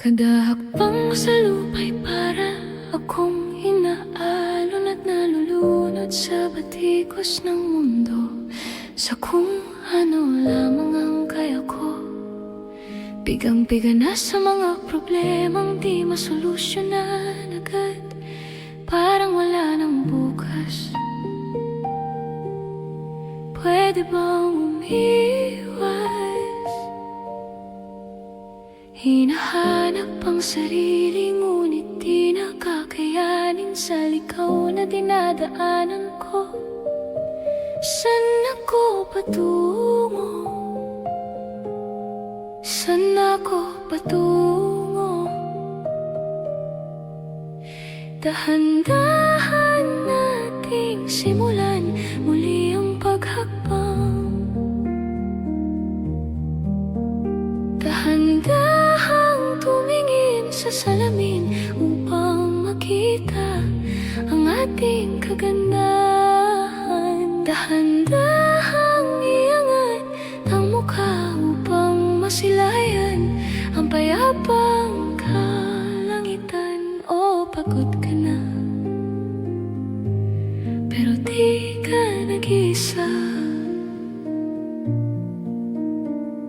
Kada hakbang sa lupa'y para akong inaalon at nalulunod sa batikos ng mundo, sa kung ano lamang ang kaya ko. Bigang-biga na sa mga problemang di masolusyonan agad, parang wala nang bukas. Pwede bang umiwas? Hinahanap ang sarili, ngunit di nakakayanin sa likaw na dinadaanan ko. Saan ako patungo? Saan ako patungo? Dahan-dahan nating simulan muli ang paghakbang. Dahan-dahang tumingin sa salamin upang makita ang ating kagandahan. Dahan-dahang iangat ang mukha upang masilayan ang payapang kalangitan. O pagod ka na, pero di ka nag-isa,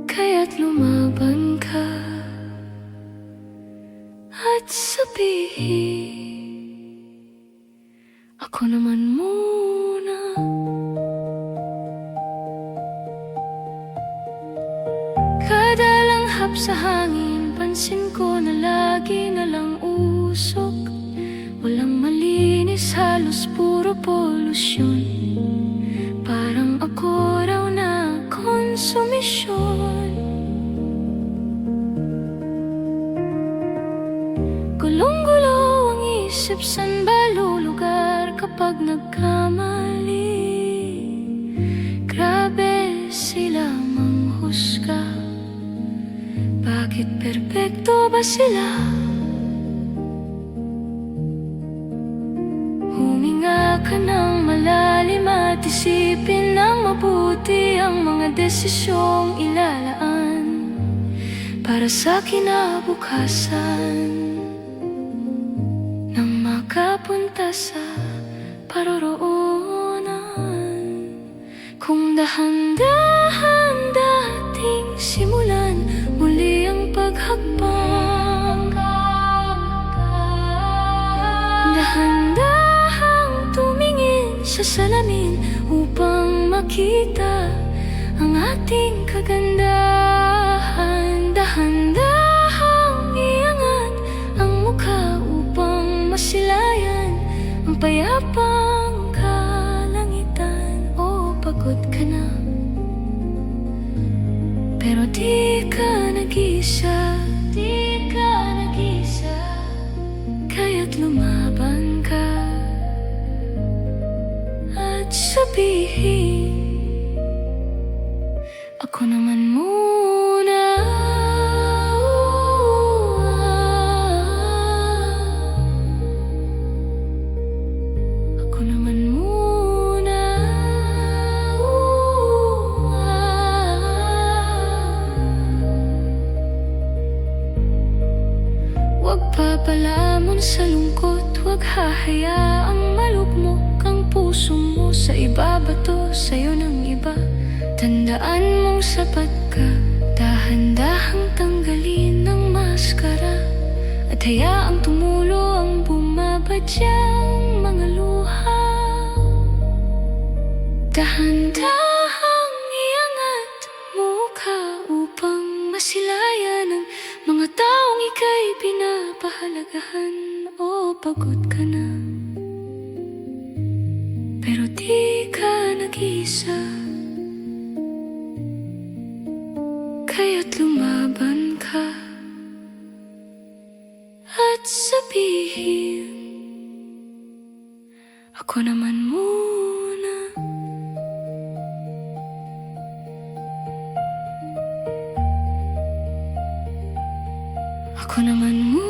kaya't lumaban ka at sabihin, ako naman muna. Kada langhap sa hangin, pansin ko na lagi na lang usok. Walang malinis, halos puro polusyon. Parang ako raw na konsumisyon. Gulong-gulo ang isip, saan ba lulugar kapag nagkamali? Grabe sila manghusga, bakit perpekto ba sila? Huminga ka ng malalim at isipin ng mabuti ang mga desisyong ilalaan para sa kinabukasan, nang makapunta sa paroroonan. Kung dahan-dahan dating simulan muli ang paghakbang, dahan-dahang tumingin sa salamin upang makita ang ating kagandahan. Dahan-dahang iangat ang mukha upang masilayan ang payapang kalangitan. O pagod ka na, pero di ka nag-isa, di ka nag-isa, kaya't lumaban ka at sabihin, ako naman muna. Ako naman muna. Huwag papalamon sa lungkot, huwag hahayaang malugmok ang puso mo sa ibabato sa'yo ng iba. Tandaan mong sapat ka, dahan-dahang tanggalin ang maskara at hayaang tumulo ang bumabadyang mga luha. Dahan-dahang iangat mukha upang masilayan ang mga taong ika'y pinapahalagahan. O pagod ka na, pero di ka nag-isa, kaya't lumaban ka at sabihin, ako naman muna. Ako naman muna.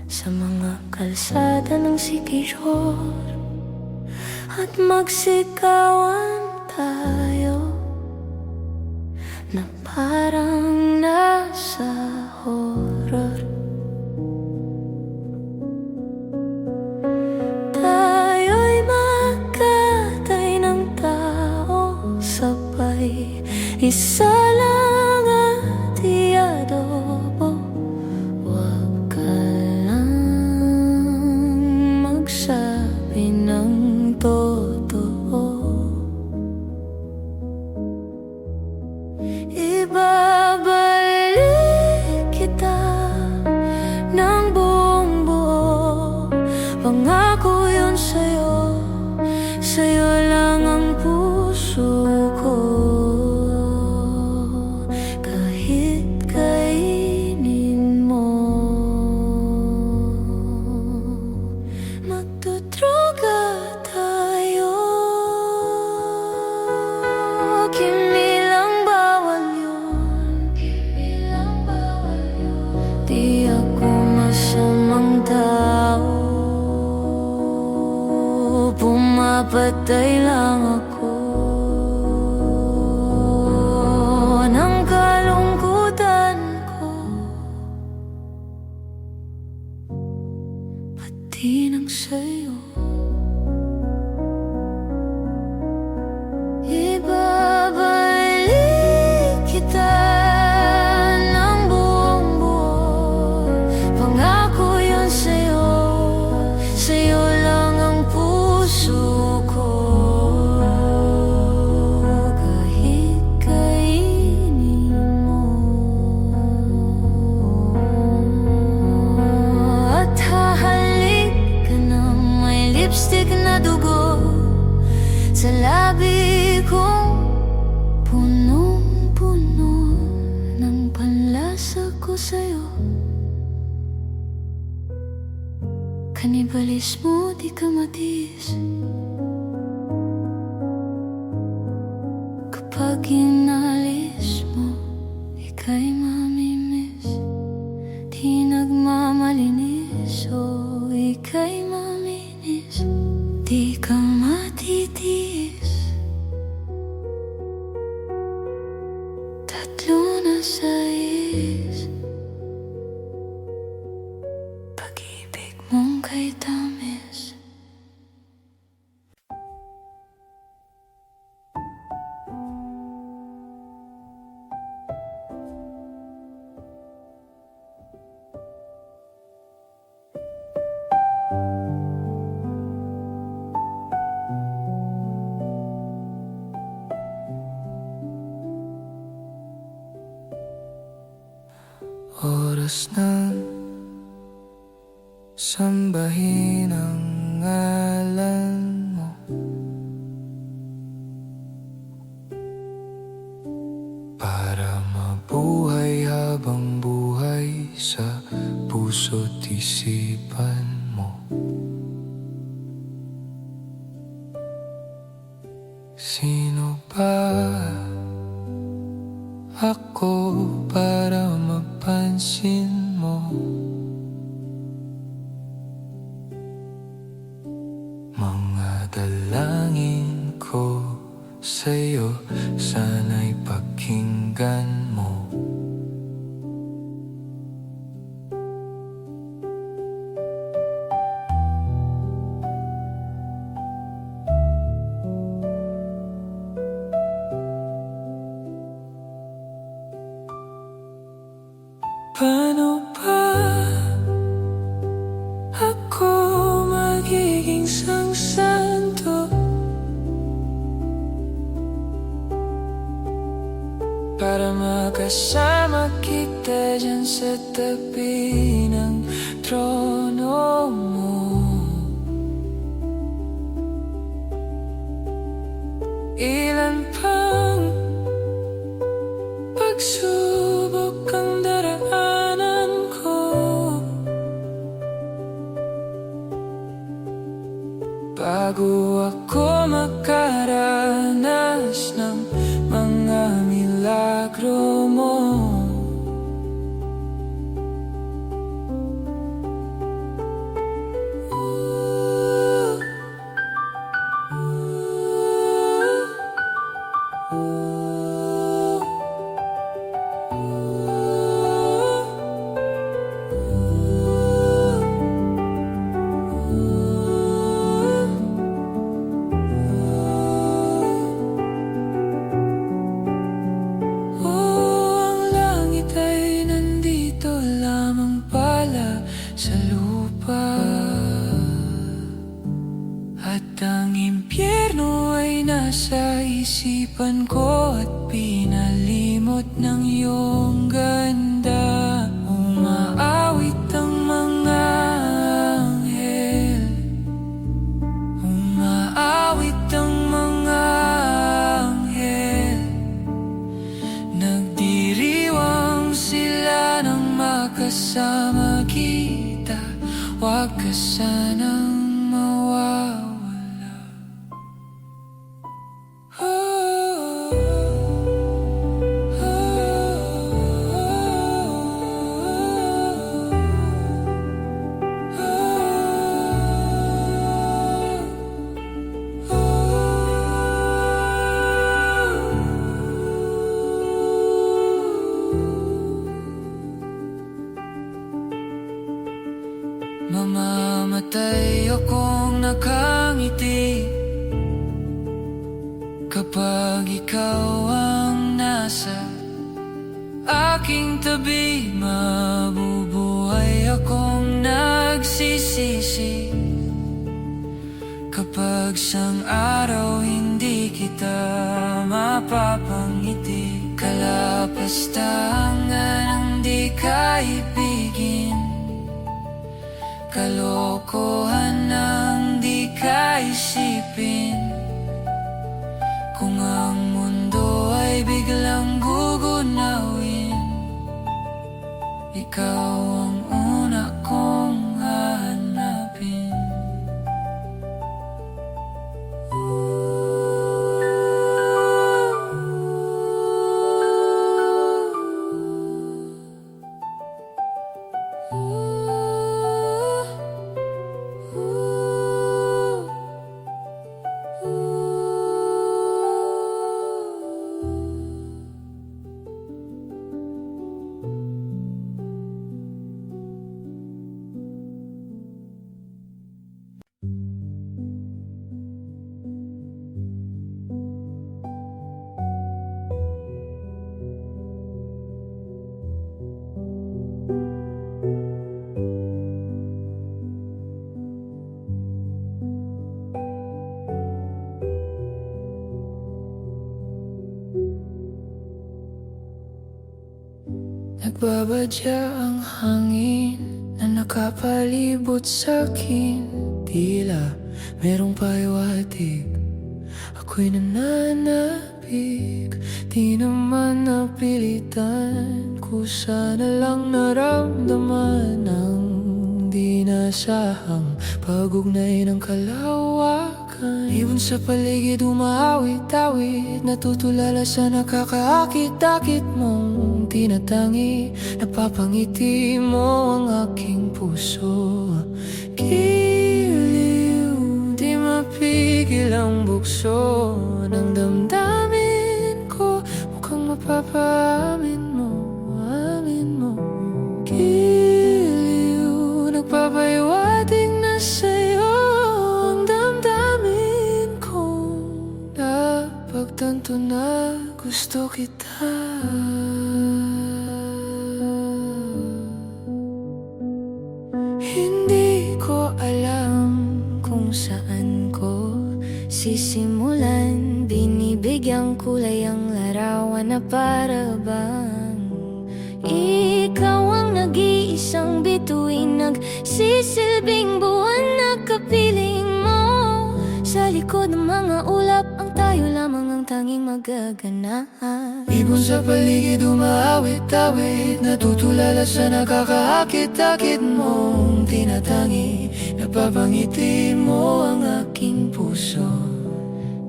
sa mga kalsada ng Siquijor, at magsikawan tayo na parang nasa horror. Tayo'y magkatay ng tao sabay, isa lang at iadobo. Huwag ka lang magsabi ng totoo. Ibabalik kita ng buong buo. Pangako yun sa'yo, sa'yo lang ang puso ko. Kahit kainin mo, magdudruga tayo. Kinilang bawal yun, di ako masamang tao. Pumapatay lang ako ng kalungkutan ko, pati ng sayo. Ibabalik kita ng buong buo. Pangako yun sa'yo, sa'yo lang ang puso ko. Kahit kainin mo, at hahalik ka ng may lipstick na dugo sa labi kong punong-puno ng panlasa ko sa'yo. Kanibalismo, di ka matiis kapag inalis mo, ika'y mamimiss. Di nagmamalinis, o ika'y maminis. Di ka matitiis, tatlo na sais. Pag-ibig mong kay tamis. Oras na sambahin ang ngalan mo. Para mabuhay habang buhay sa puso't isipan mo. Sino ba ako para mapansin mo? Mga dalangin ko sa'yo, sana'y pakinggan mo. Paano ba ako magiging santo para makasama kita dyan sa tabi ng trono mo? Ilan pang pagsubok ang daraanan ko bago ako makaranas ng mga milagro mo. sa lupa. At ang impyerno ay nasa isipan ko, at pinalimot ng iyong ganda. Umaawit ang mga anghel, umaawit ang mga anghel. Nagdiriwang sila ng makasama kita. Huwag ka sanang mawawala. Mamamatay akong nakangiti kapag ikaw ang nasa aking tabi. Mabubuhay akong nagsisisi kapag sang araw hindi kita mapapangiti. Kalapastangan ang di kaibigin, kalokohan ang di kaisipin. Kung ang mundo ay biglang gugunawin, ikaw ang una kong hahanapin. Nagbabadya ang hangin na nakapalibot sa'kin. Tila merong pahiwatig, ako'y nananabik. Di naman napilitan, kusa na lang naramdaman ang di nasahang pag-ugnay ng kalawakan. Ibon sa paligid umaawit-awit, natutulala sa nakakaakit-akit mong tinatangi. Napapangiti mo ang aking puso. Giliw, di mapigil ang bukso ng damdamin ko. Mukhang mapapaamin mo, amin mo. Giliw, nagpapahiwatig na sa'yo ang damdamin ko. Napagtanto na gusto kita. Hindi ko alam kung saan ko sisimulan. Binibigyang kulay ang larawan na para bang ikaw ang nag-iisang bituin, nagsisilbing buwan na kapiling mo. Sa likod ng mga ulap, ang tayo lamang ang tanging magaganap. Ibon sa paligid umaawit-awit, natutulala sa nakakaakit-akit mong tinatangi. Napapangiti mo ang aking puso.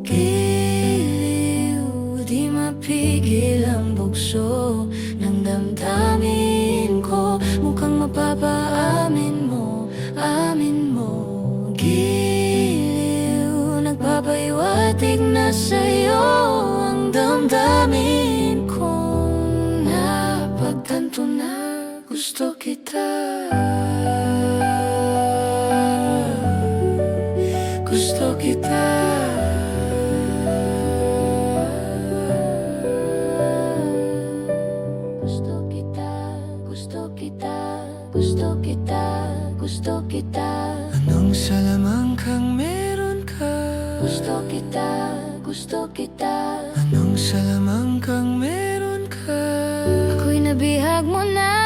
Giliw, di mapigil ang bugso ng damdamin ko. Mukhang mapapaamin mo, amin mo. Giliw, nagpapahiwatig na sa'yo ang damdamin ko. Napagtanto na gusto kita. Gusto kita. Gusto kita, gusto kita, gusto kita. gusto kita. Anong salamang kang meron ka? Gusto kita, gusto kita. Anong salamang kang meron ka? Ako'y nabihag mo na.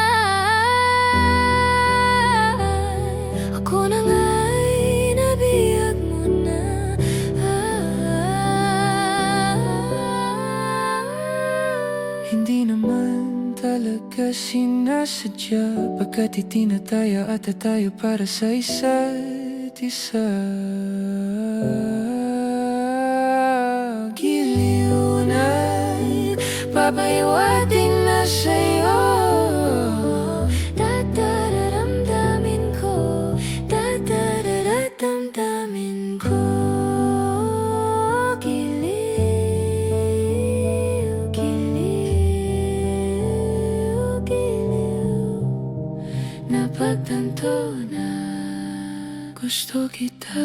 Ako na nga'y nabihag mo na. Hindi naman talaga sinasadya, pagkat itinataya at tayo para sa isa't isa. Giliw na'y papahiwating na sa'yo. Dadararamdamin ko, dadararamdamin ko. Giliw, giliw, giliw. Napagtanto na Gusto kita.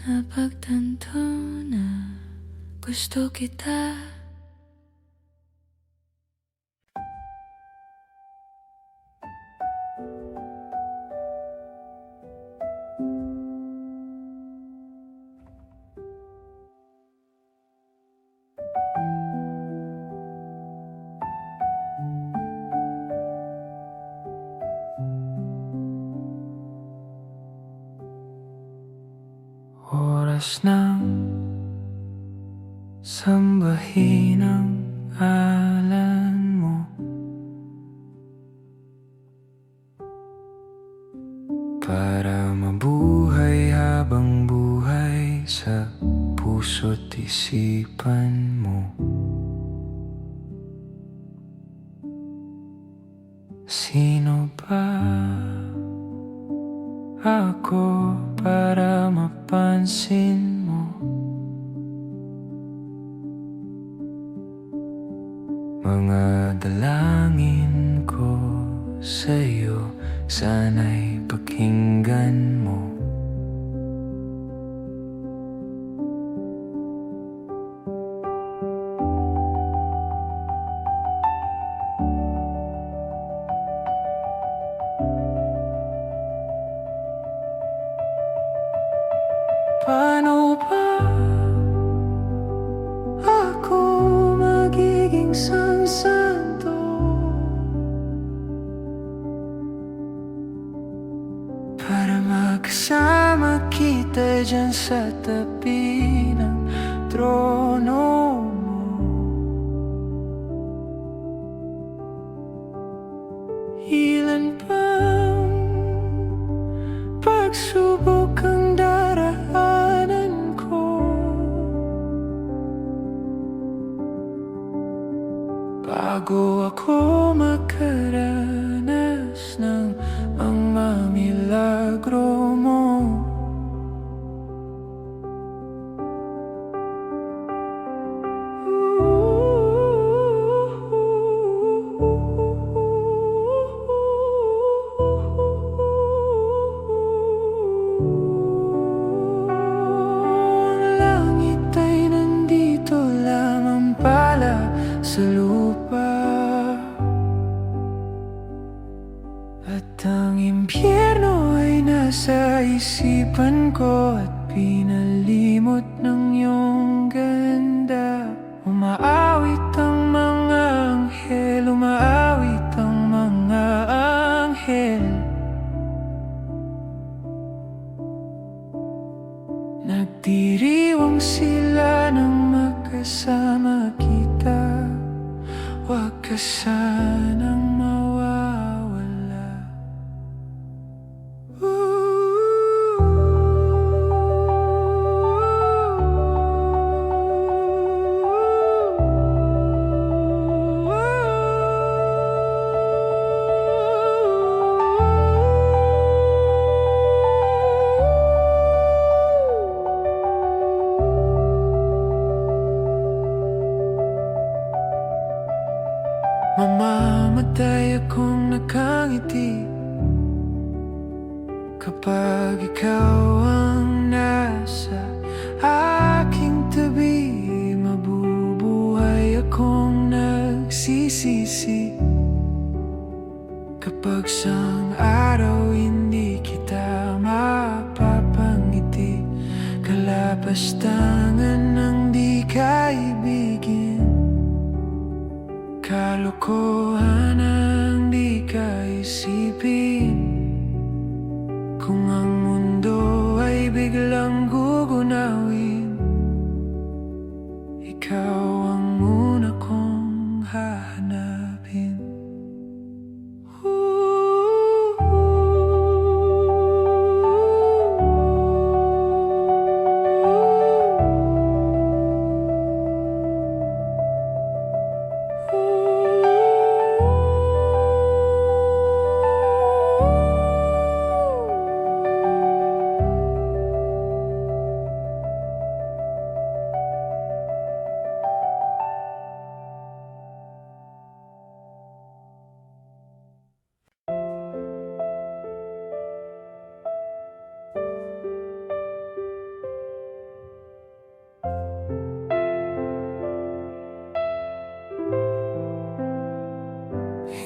napagtanto na gusto kita. Oras ng sambahin ang ngalan mo, para mabuhay habang buhay sa puso't isipan mo. Sino ba ako para mapansin mo? Mga dalangin ko sa'yo, sana'y pakinggan mo. Paano ba ako magiging santo para makasama kita dyan sa tabi ng trono mo? Ilan bang pagsubok ang daraanan ko bago ako makaranas ng mga milagro mo? Sa lupa, at ang impyerno ay nasa isipan ko, at pinalimot ng iyong ganda. Umaawit ang mga anghel, umaawit ang mga anghel. Nagdiriwang sila nang magkasama kita. Huwag ka sanang mawawala. Mamamatay akong nakangiti kapag ikaw ang nasa aking tabi. Mabubuhay akong nagsisisi kapag sang araw hindi kita mapapangiti. Kalapastangan ng di kaibigin, kalokohan ang di kaisipin. Kung ang mundo ay biglang gugunawin, ikaw ang una kong hahanapin.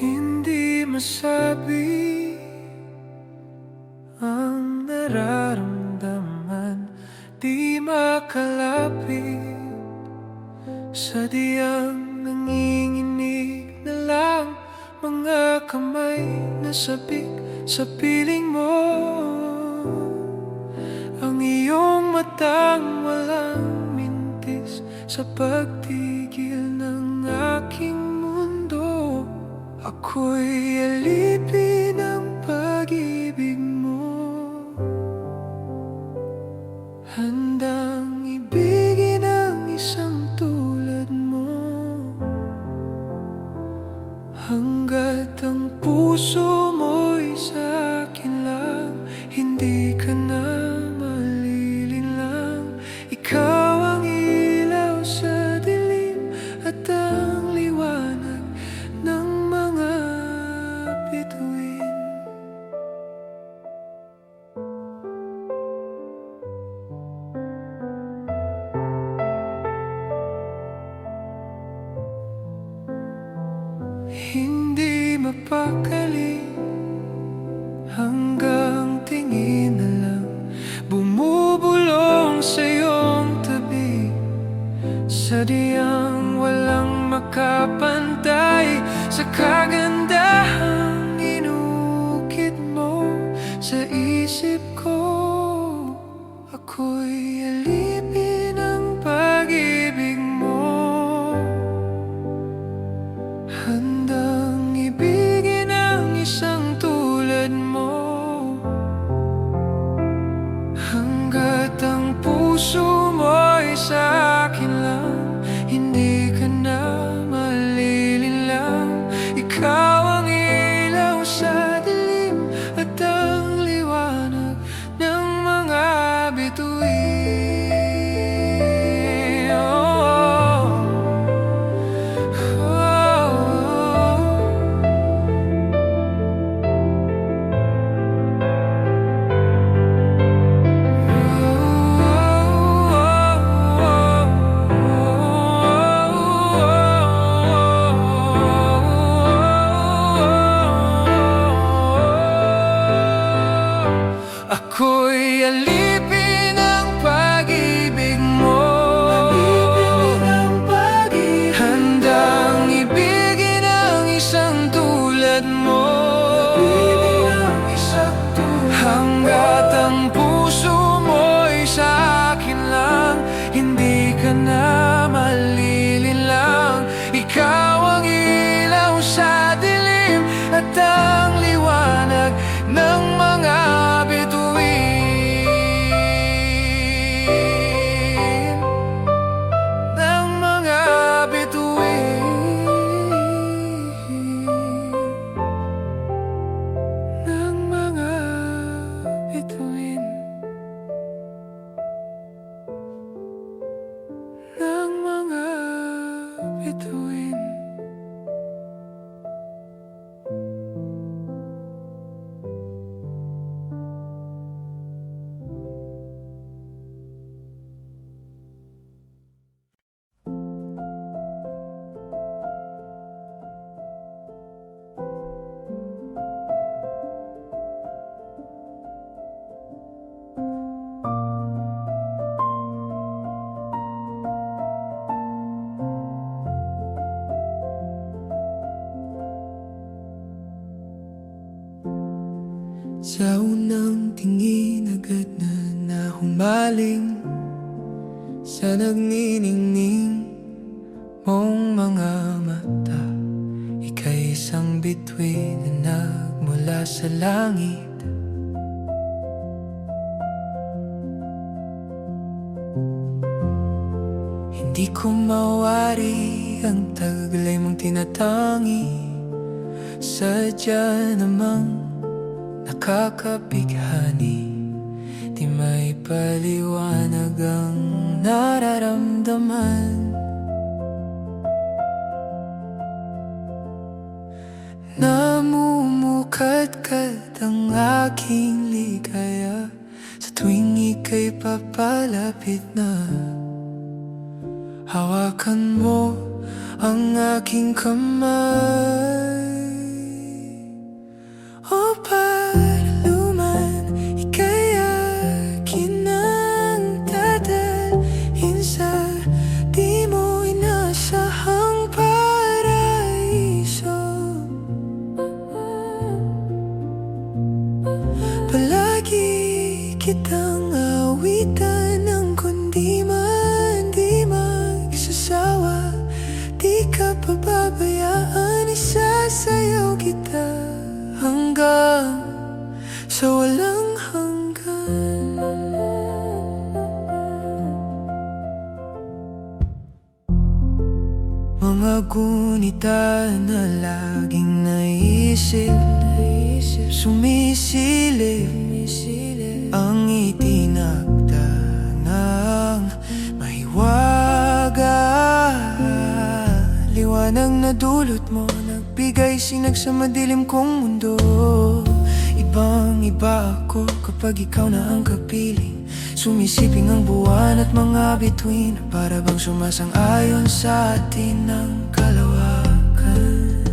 Hindi masabi ang nararamdaman, di makalapit, sadyang nanginginig na lang mga kamay na sabik sa piling mo. Ang iyong matang walang mintis sa pagtigil ng aking mundo. Ako'y alipin ng pag-ibig mo, handang ibigin ang isang tulad mo. Hanggat ang puso mo'y sa akin lang, hindi ka na malilinlang. Ikaw ang ilaw sa dilim at ang liwanag ng mga bituin. Hindi mapakali, hanggang tingin na lang bumubulong sa iyong tabi. Sadyang walang makapantay sa kagandahang inukit mo sa isip ko. Ako'y alipin ng pag-ibig mo, handang ibigin ang isang tulad mo. Hanggat ang puso mo'y sa akin lang, hindi ka na malilinlang. Ikaw ang ilaw sa dilim at ang liwanag ng mga bituin. Ako'y alipin ng pag-ibig mo, handang ibigin ang isang tulad mo. Hanggat ang puso mo'y sa akin lang, hindi ka na malilinlang. Ikaw ang ilaw sa dilim at ang liwanag ng mga bituin. Sa unang tingin agad na nahumaling sa nagniningning mong mga mata. Ika'y isang bituin na nagmula sa langit. Hindi ko mawari ang taglay mong tinatangi. Sadya namang nakakabighani. Di may paliwanag ang nararamdaman. Namumukadkad ang aking ligaya sa tuwing ika'y papalapit na. Hawakan mo ang aking kamay. O paraluman, ika'y akin ang dadalhin sa di mo inasahang paraiso. Palagi kitang awitan ng kundi man di magsasawa. Di ka pababayaan, isasayaw kita hanggang sa walang hanggan. Mga gunita na laging naisip, sumisilip ang itinakda ng mahiwaga. Liwanag na dulot mo, nagbigay sinag sa madilim kong mundo. Ibang iba ako kapag ikaw na ang kapiling. Sumisiping ang buwan at mga bituin, para bang sumasang-ayon sa atin ng kalawakan.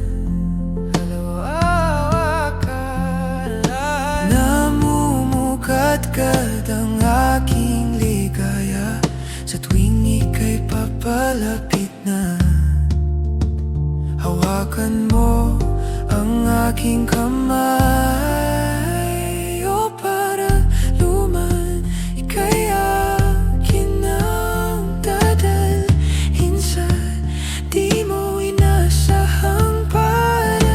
Namumukadkad ang aking ligaya sa tuwing ika'y papalapit na. Hawakan mo ang aking kamay. O paraluman, ika'y akin ang dadalhin sa di mo inasahang paraiso.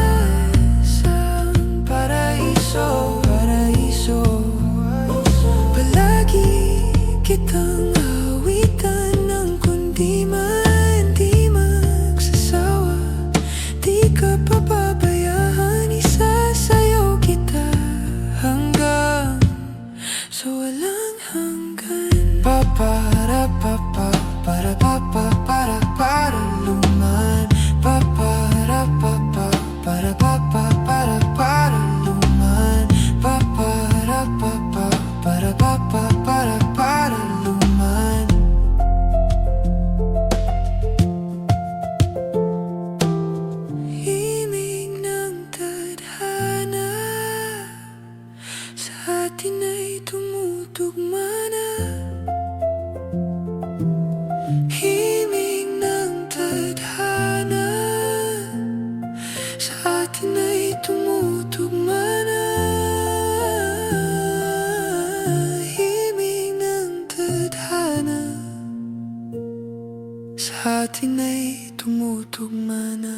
Palagi kitang awitan ng kundi man di magsasawa. Di ka pababayaan, isasayaw kita hanggang sa walang hanggan. Para paraluman. Para paraluman. Para paraluman. Himig ng tadhana sa atin ay tumutugma na. Himig ng tadhana sa atin ay tumutugma na. Himig ng tadhana sa atin ay tumutugma na.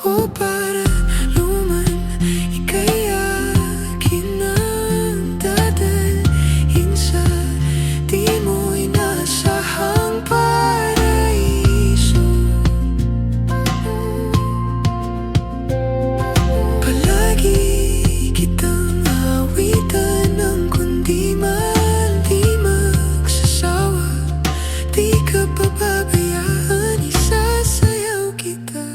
O paraluman, ika'y akin ang dadalhin sa di mo inasahang paraiso. Palagi kitang awitan ng kundi man di magsasawa. Di ka pababayaan, isasayaw kita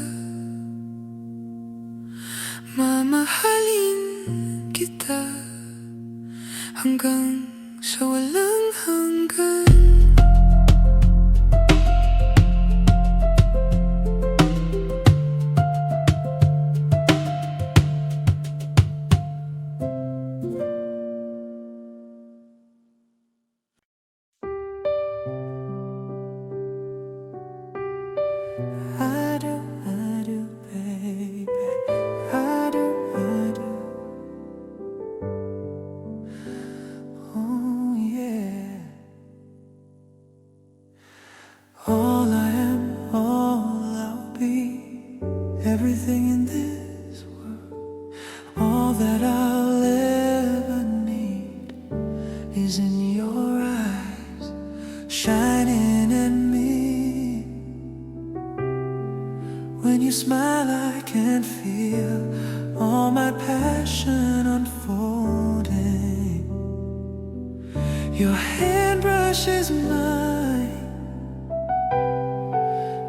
everything in this world. All that I'll ever need is in your eyes, shining at me. When you smile, I can feel all my passion unfolding. Your hand brushes mine,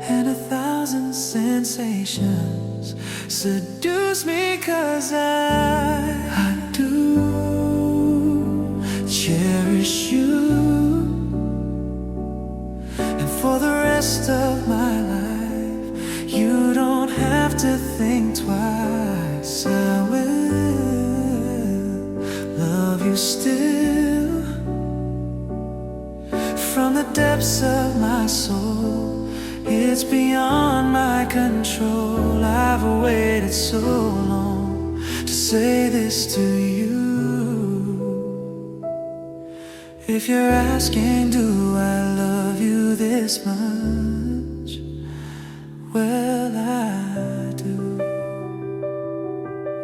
and 1,000 sensations seduce me, 'cause I do cherish you. And for the rest of my life, you don't have to think twice. I will love you still. From the depths of my soul, it's beyond my control. I've waited so long to say this to you. If you're asking, do I love you this much? Well, I do.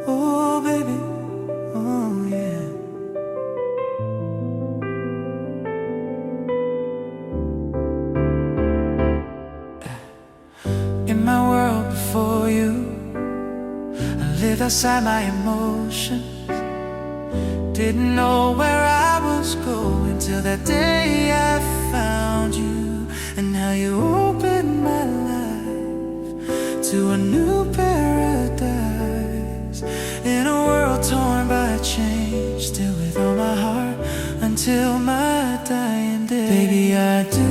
Oh, baby, oh, yeah. In my world before you, I lived outside my emotions. Didn't know where I was going till that day I found you. And now you opened my life to a new paradise. In a world torn by change, still with all my heart until my dying day. Baby, I do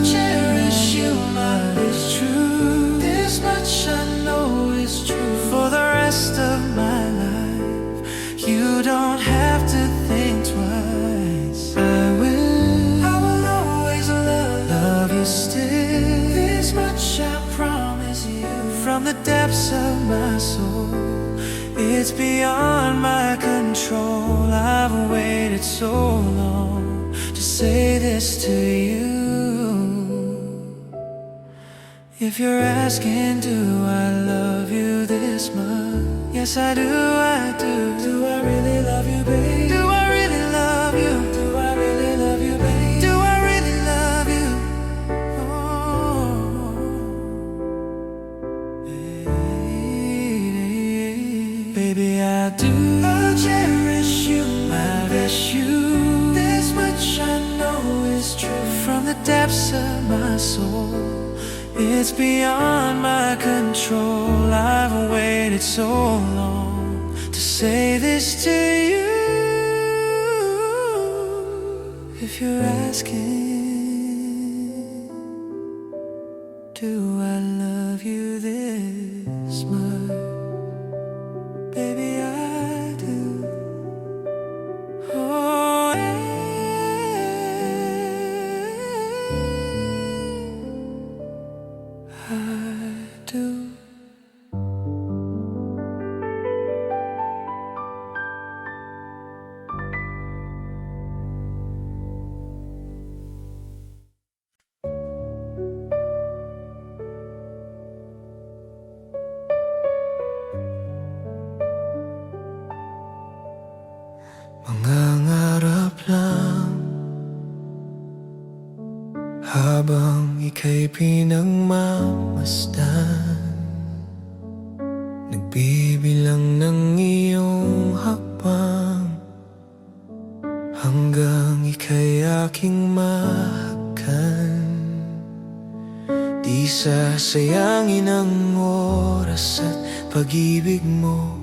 cherish you, my it's true. This much I know is true. For the rest of my life, you don't have to think twice. I will always love you still. This much I promise you. From the depths of my soul, it's beyond my control. I've waited so long to say this to you. If you're asking, do I love you this much? Yes, I do, I do. Do I really love you, babe? Do I really love you? Do I really love you, babe? Do I really love you? Oh, baby, I do. I'll cherish you, I wish you. This much I know is true. From the depths of my soul, it's beyond my control. I've waited so long to say this to you. If you're asking, do I love you this much? Baby, I do. Oh, yeah. I do. Mangangarap lang habang ika'y pinagmamasdan, nagbibilang ng iyong hakbang hanggang ika'y aking mahakan. Di sasayangin ang oras at pag-ibig mo,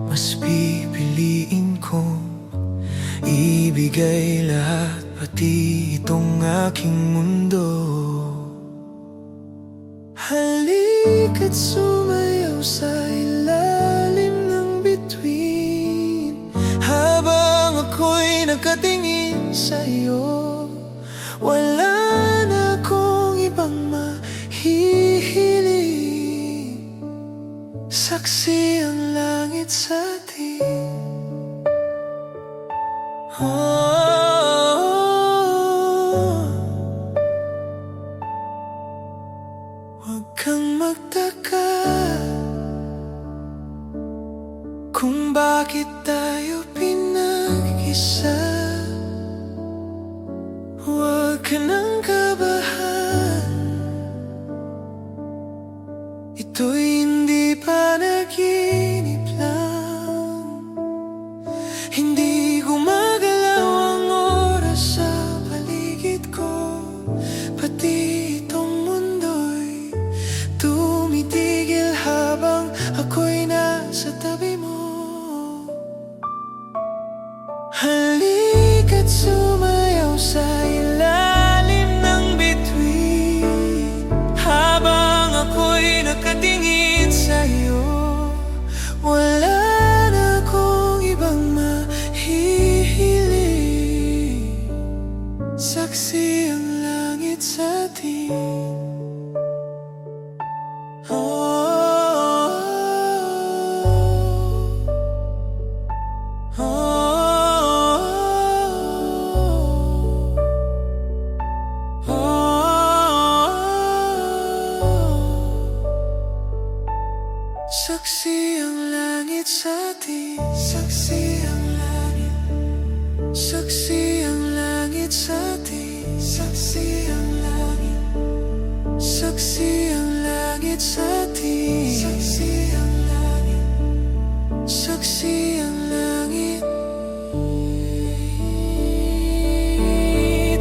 mas pipiliin kong ibigay lahat, pati itong aking mundo. Halika't sumayaw sa ilalim ng bituin, habang ako'y nakatingin sa'yo. Wala na akong ibang mahihiling, saksi ang langit sa atin. Huwag kang magtaka bakit tayo pinag-isa. Huwag ka nang kabahan, ito'y hindi panaginip lang. Hindi gumagalaw ang oras sa paligid ko, pati itong mundo'y tumitigil habang ako'y nasa tabi mo. Halika't sumayaw sa ilalim ng bituin, habang ako'y nakatingin sa'yo. Wala na akong ibang mahihiling, saksi ang langit sa atin. Saksi ang langit sa atin, saksi ang langit, saksi ang langit sa atin, saksi ang langit, saksi ang langit sa atin, saksi ang langit, saksi ang langit.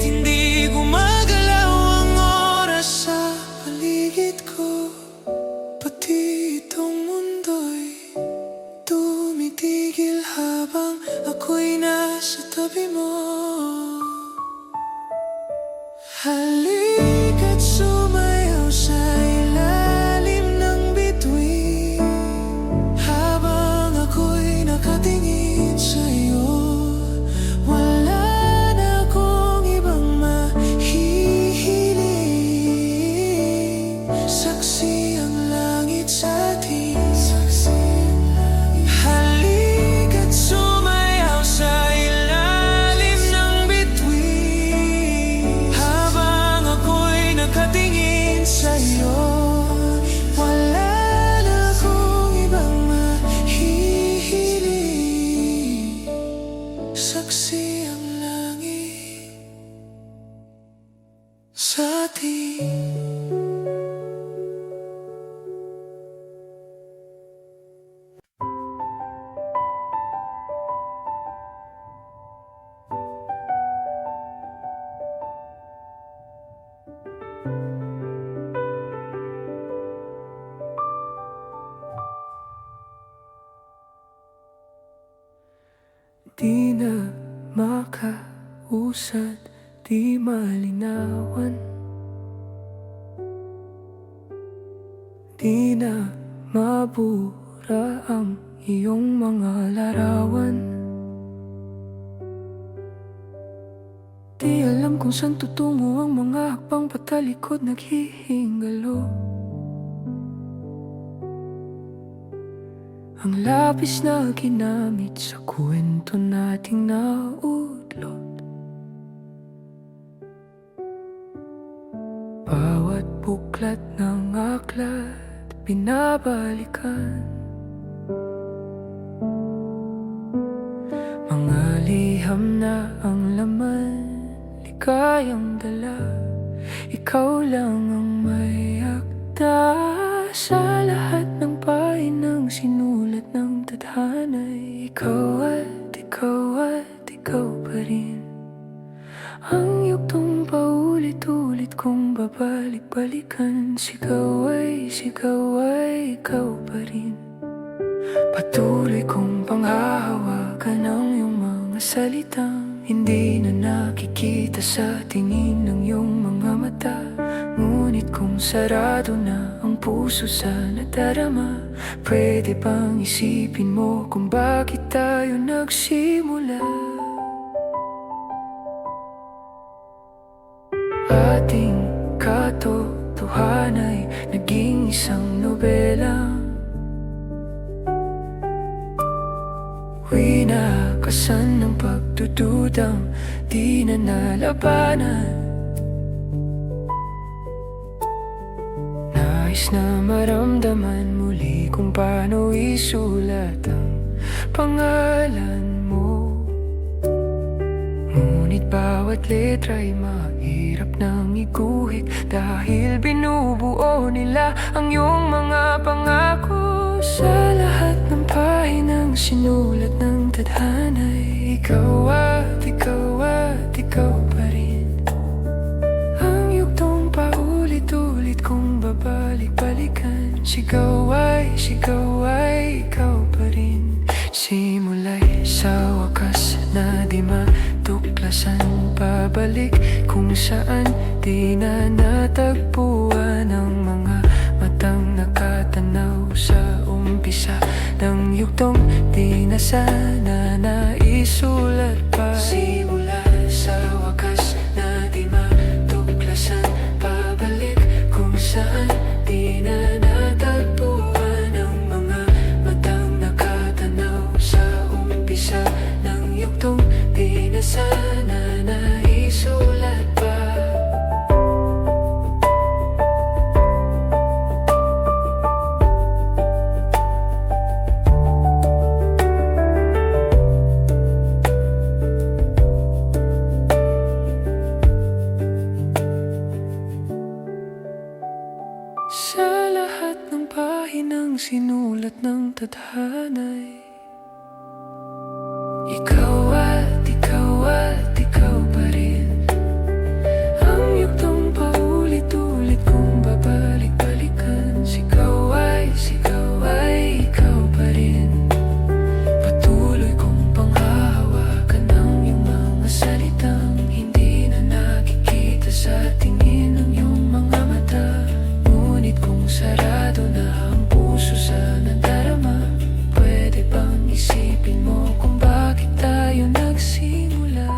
Hindi gumagalaw ang oras sa paligid ko, pati itong mundo'y tumitigil habang ako'y nasa tabi mo. Halika't sumayaw sa ilalim ng bituin, habang ako'y nakatingin sa'yo. Wala na akong ibang mahihiling, saksi ang langit sa atin, saksi ang langit. Halika't sumayaw sa ilalim ng bituin, habang ako'y nakatingin sa'yo. Wala na akong ibang mahihiling, saksi ang langit sa atin. Di na makausad, di malinawan, di na mabura ang iyong mga larawan. Di alam kung saan tutungo ang mga hakbang patalikod naghihingalo. Ang labis na ginamit sa kwento nating naudlot. Bawat buklat ng aklat binabalikan, mga liham na ang laman ligayang dala. Ikaw lang ang may akda sa lahat ng pahinang sinulat ng tadhana'y ikaw at ikaw pa rin. Ang yuktong paulit-ulit kong babalik-balikan, sigaw ay ikaw pa rin. Patuloy kong panghahawakan ang iyong mga salitang hindi na nakikita sa tingin ng iyong mga mata. Ngunit kung sarado na ang puso sa nadarama, pwede bang isipin mo kung bakit tayo nagsimula? Ating katotohanan ay naging isang nobela. Winakasan ng pagdududang di na nalabanan. Nais na maramdaman muli kung paano isulat ang pangalan mo. Ngunit bawat letra'y mahirap nang iguhit, dahil binubuo nila ang iyong mga pangako. Sa lahat ng pahinang sinulat ng tadhana'y ikaw at ikaw pa rin. Ang yugtong paulit-ulit kong babalik-balikan, sigaw ay ikaw pa rin. Simula'y sa wakas na di matuklasan, pabalik kung saan di na natagpuan ang mga matang nakatanaw sa umpisa ng yugtong di na sana naisulat pa. Simula sa wakas na di matuklasan, pabalik kung saan di na natagpuan ang mga matang nakatanaw sa umpisa ng yugtong di na sana naisulat pa. Sa lahat ng pahinang sinulat ng tadhana'y ikaw at ikaw pa rin. Ang yugtong paulit-ulit kong babalik-balikan, sigaw ay ikaw pa rin. Patuloy kong panghahawakan ang iyong mga salitang hindi na nakikita sa tingin ng iyong mga mata. Ngunit kung sarado na ang puso sa nadarama, pwede bang isipin mo kung bakit tayo nagsimula?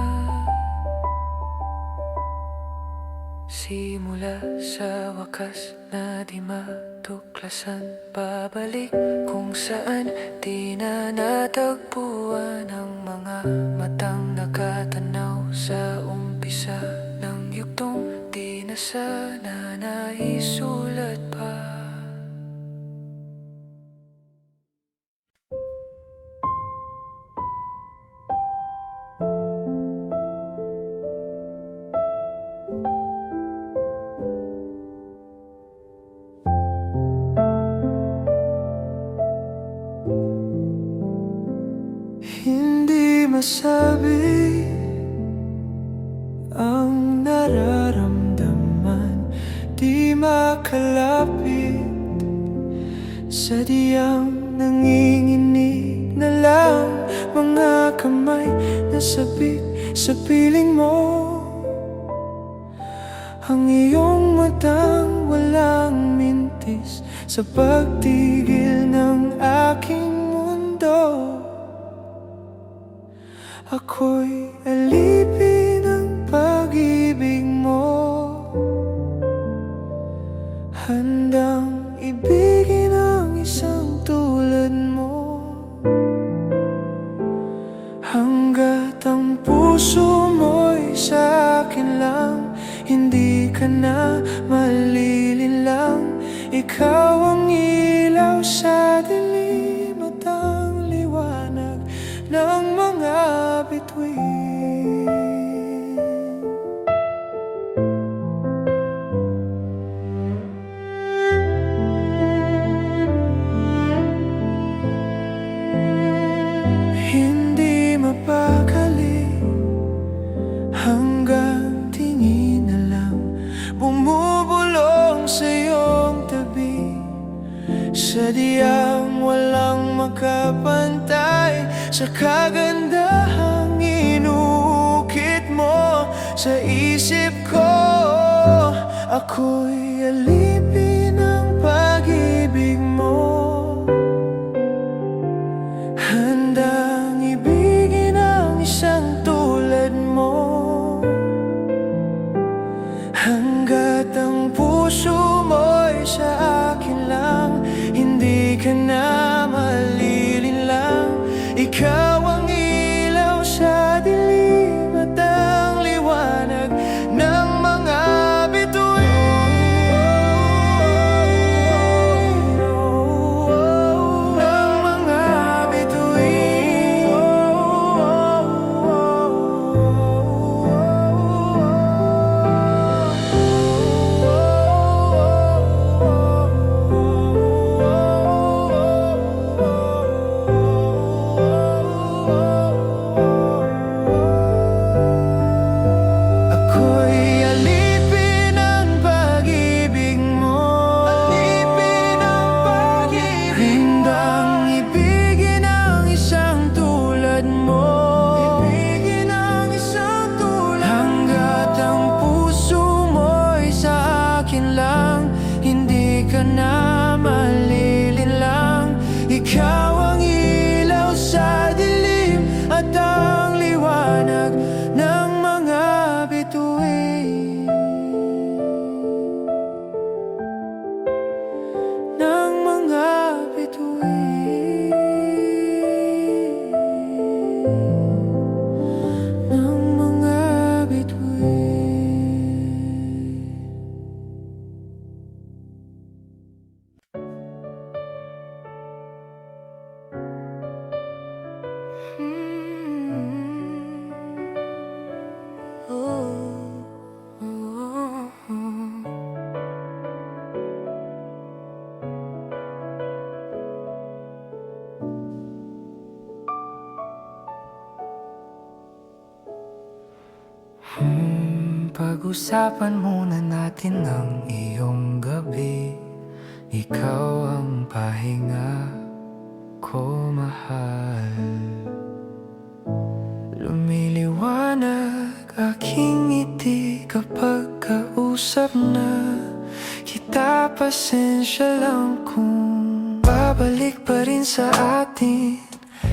Simula sa wakas na di matuklasan, babalik kung saan di na natagpuan ang mga matang nakatanaw sa umpisa ng yugtong di na sana naisulat pa. Hindi masabi ang nararamdaman, di makalapit, sadyang nanginginig na lang mga kamay na sabik sa piling mo. Ang iyong matang walang mintis sa pagtigil ng aking mundo. Ako'y alipin ng pag-ibig mo, handang ibigin ang isang tulad mo. Hanggat ang puso mo'y sa akin lang, hindi ka na malilinlang. Ikaw ang ilaw sa dilim at ang liwanag ng mga bituin. Hindi mapakali hanggang tingin na lang bumubulong sa iyong tabi, sadyang walang makapantay sa kagandahang inukit mo sa isip ko. Ako'y alipin ng pag-ibig mo, handang ibigin ang isang tulad mo. Hanggat ang puso mo'y sa akin lang, hindi ka na malilinlang. Ikaw ang ilaw sa dilim at ang liwanag ng mga bituin. Pag-usapan muna natin ang iyong gabi. Ikaw ang pahinga ko, mahal. Lumiliwanag aking ngiti kapag kausap na kita. Pasensya lang kung babalik pa rin sa atin.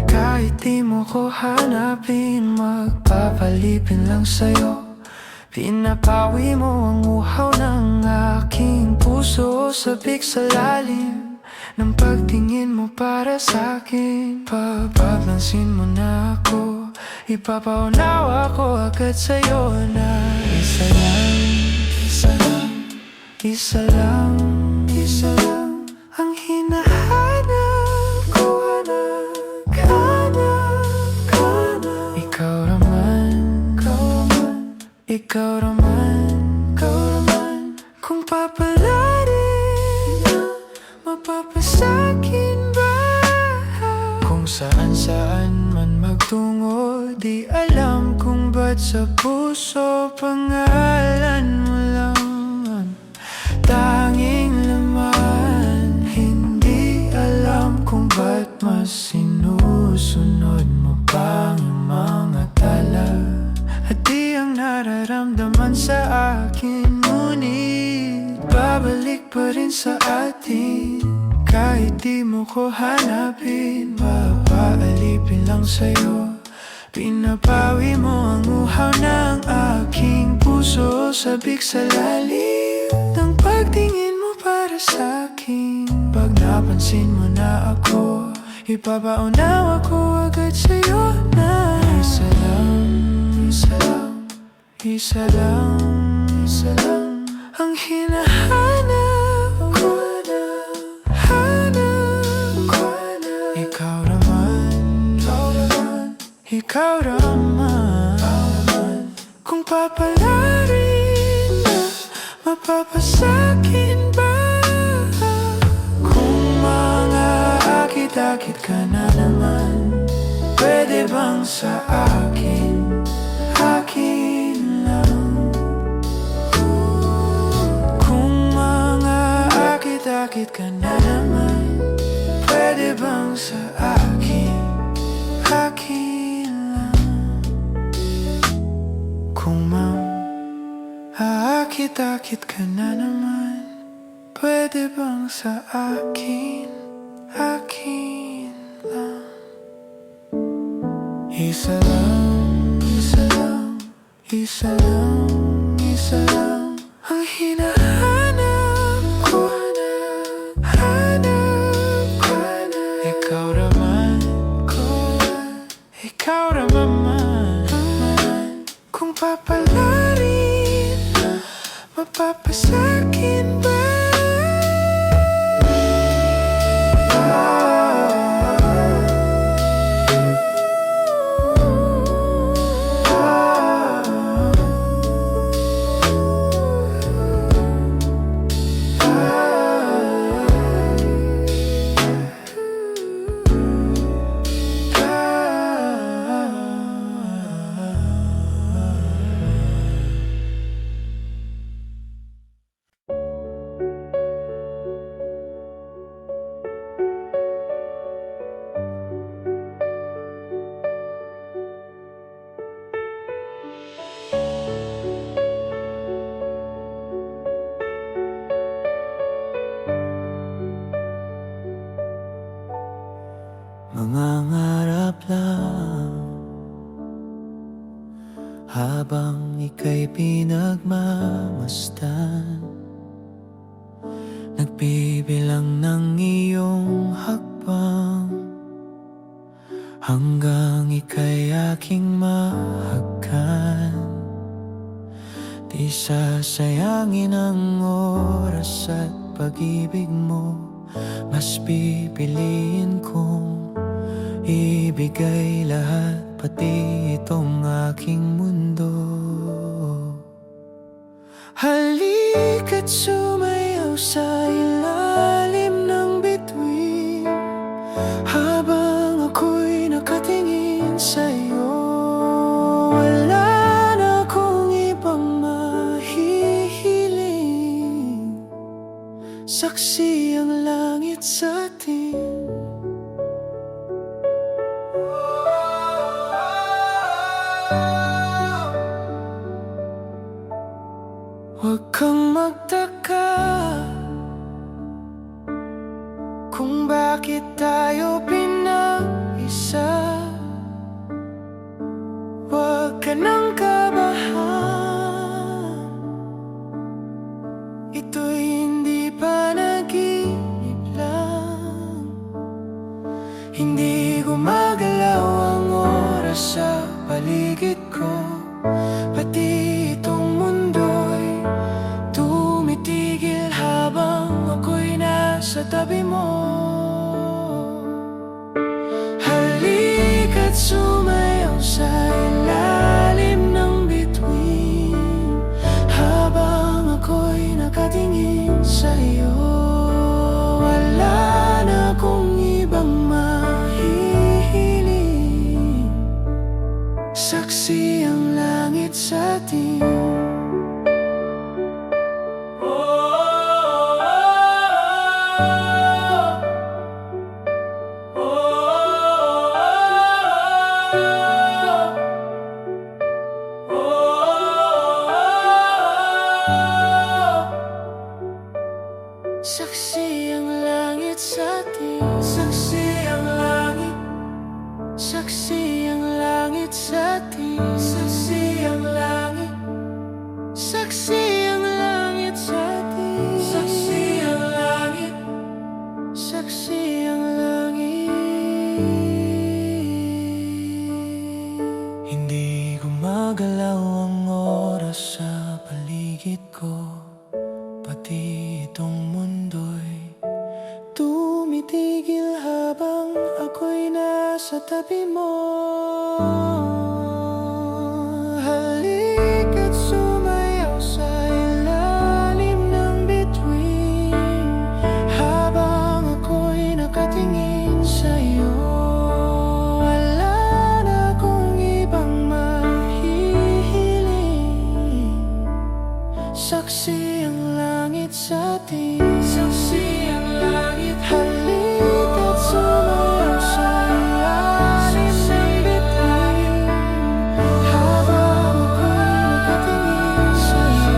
Kahit di mo ko hanapin, magpapalipin lang sa'yo. Pinapawi mo ang uhaw ng aking puso, sabik sa lalim ng pagtingin mo para sa'kin. Papapansin mo na ako, ipapaunawa ko agad sa'yo na isa lang, isa lang, isa lang, isa lang ang hinahanap ko. Hanap, hanap, hanap. Ikaw naman, ikaw naman, ikaw naman, ikaw naman. Kung papalarin na mapapasakin ba? Kung saan-saan man magtungo, di alam kung ba't sa puso pangalan mo lang ang tanging laman. Hindi alam kung ba't mas sinusunod mo pang mga tala. At di ang nararamdaman sa akin, ngunit babalik pa rin sa atin. Kahit di mo ko hanapin, papaalipin lang sa'yo. Pinapawi mo ang uhaw ng aking puso, sabik sa lalim ng pagtingin mo para sa'kin. Pag napansin mo na ako, ipapaunawa ko agad sa'yo na isa lang, isa lang, isa lang, isa lang ang hinahanap ko. Hanap ko na ikaw naman, ikaw naman, ikaw naman. Kung papalarin na mapapasakin ba? Kung mga akit-akit ka na naman, pwede bang sa akin, akin lang? Kung mga akit-akit ka na naman, pwede bang sa akin, akin lang? Kung aakit-akit ka na naman, pwede bang sa akin, akin lang? Isa lang, isa lang, isa lang, isa lang ang hinahanap ko. Hanap, hanap ko na ikaw naman, ikaw naman. Kung papalarin na mapapasakin ba? Mangangarap lang habang ika'y pinagmamasdan, nagbibilang ng iyong hakbang hanggang ika'y aking mahagkan. Di sasayangin ang oras at pag-ibig mo, mas pipiliin kong ibigay lahat, pati itong aking mundo. Halika't sumayaw sa ilalim ng bituin, habang ako'y nakatingin sa'yo. Wala na akong ibang magtaka kung bakit tayo pinag-isa. Huwag ka nang kabahan, ito'y hindi panaginip lang. Hindi gumagalaw ang oras sa paligid ko, pati itong mundo'y tumitigil habang ako'y nasa tabi mo. Halika't sumayaw sa ilalim ng bituin habang ako'y nakatingin sa'yo. Wala na akong ibang mahihiling, saksi ang langit sa atin. Saksi ang langit sa atin. Saksi ang langit. Saksi ang langit sa atin. Saksi ang langit. Saksi ang langit sa atin. Saksi ang langit. Saksi ang langit. Hindi gumagalaw ang oras sa paligid ko, pati itong mundo'y tumitigil habang ako'y nasa tabi mo. Halika't sumayaw sa ilalim ng bituin habang ako'y nakatingin sa'yo. Wala na akong ibang mahihiling, saksi ang langit sa atin. Saksi ang langit. Halika't sumayaw sa ilalim ng bituin habang ako'y nakatingin sa'yo.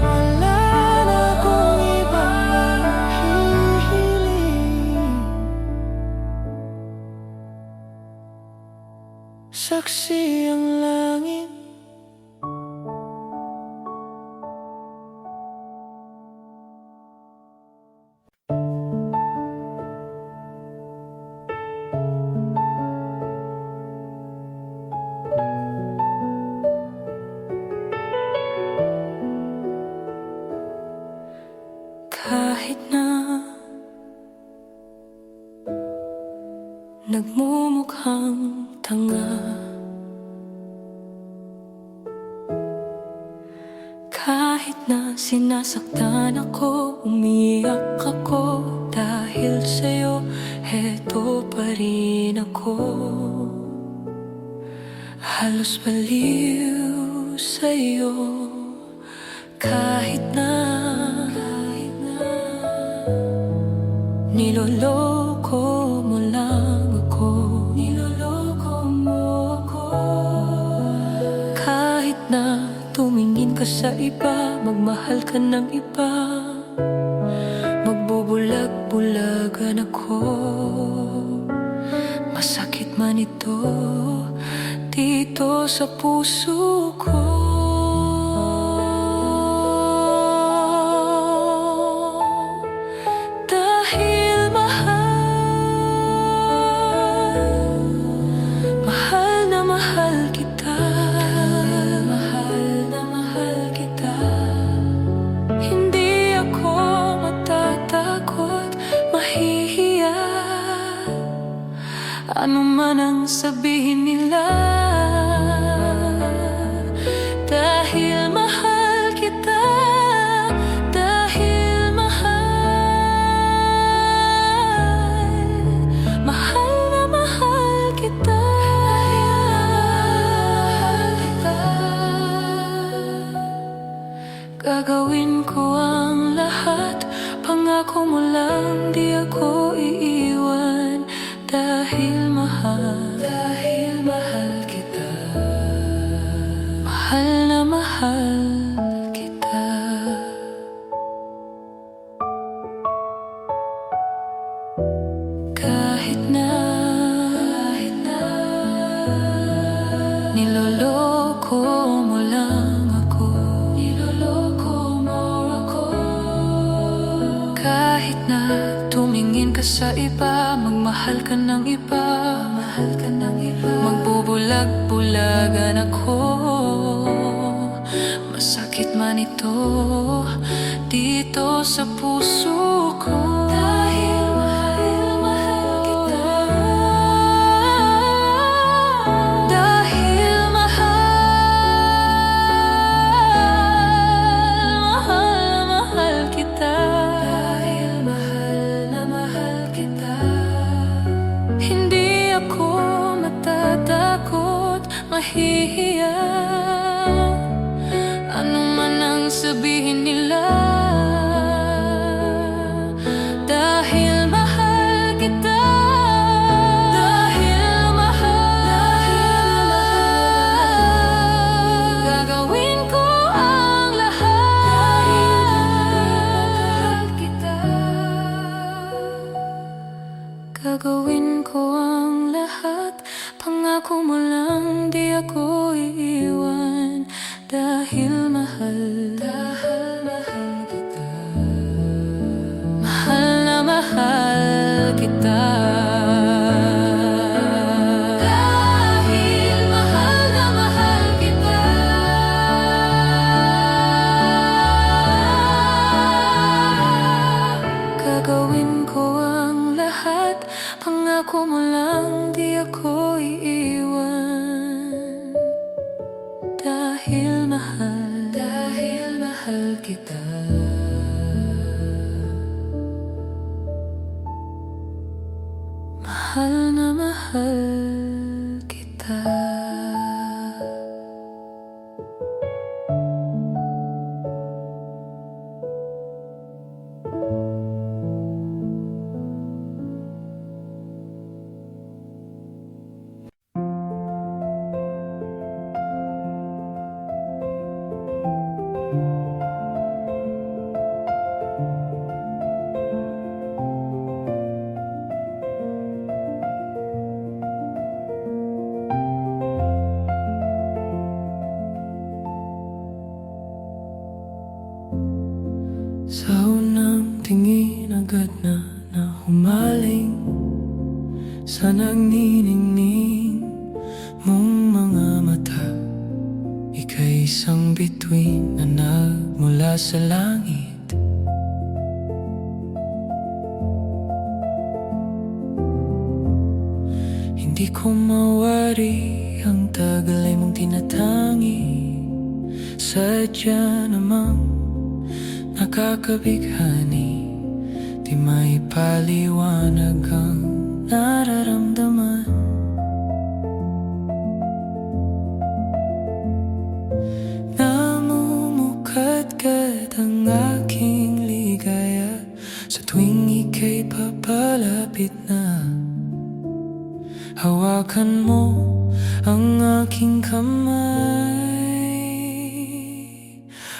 Wala na akong ibang mahihiling, saksi ang langit. Kahit na nagmumukhang tanga, kahit na sinasaktan ako, umiyak ako, dahil sa'yo, heto pa rin ako. Halos baliw sa'yo, kahit na niloloko mo lang ako. Niloloko mo ako. Kahit na tumingin ka sa iba, magmahal ka ng iba, magbubulag-bulagan ako. Masakit man ito dito sa puso ko. Ano man ang sabihin nila, dahil mahal kita, dahil mahal na mahal kita. Gagawin ko ang lahat, pangako mo lang di ako iiwan. Dahil mahal kita. niloloko mo lang ako. Kahit na tumingin ka sa iba, magmahal ka ng iba, magbubulag-bulagan ako. Masakit man ito dito sa puso ko. Dahil mahal kita. Dahil mahal kita. Dahil mahal kita. Hindi ako matatakot, mahihiya. Ano man ang sabihin nila. Dahil mahal kita. Dahil mahal. Gagawin ko ang lahat. Dahil mahal kita. Gagawin ko ang lahat. Pangako mo lang di ako iiwan. Dahil mahal kita. Mahal na mahal kita. Dahil mahal na mahal kita. Gagawin ko ang lahat. Pangako mo lang di ako iiwan. Dahil mahal kita. Mahal na mahal kita. Sa unang tingin agad na humaling sa nagniningning mong mga mata. Ika'y isang bituin na nagmula sa langit. Hindi ko mawari ang tagalay mong tinatangi. Sadya namang nakakabighani, di maipaliwanag ang nararamdaman. Namumukadkad ang aking ligaya sa tuwing ika'y papalapit na. Hawakan mo ang aking kamay.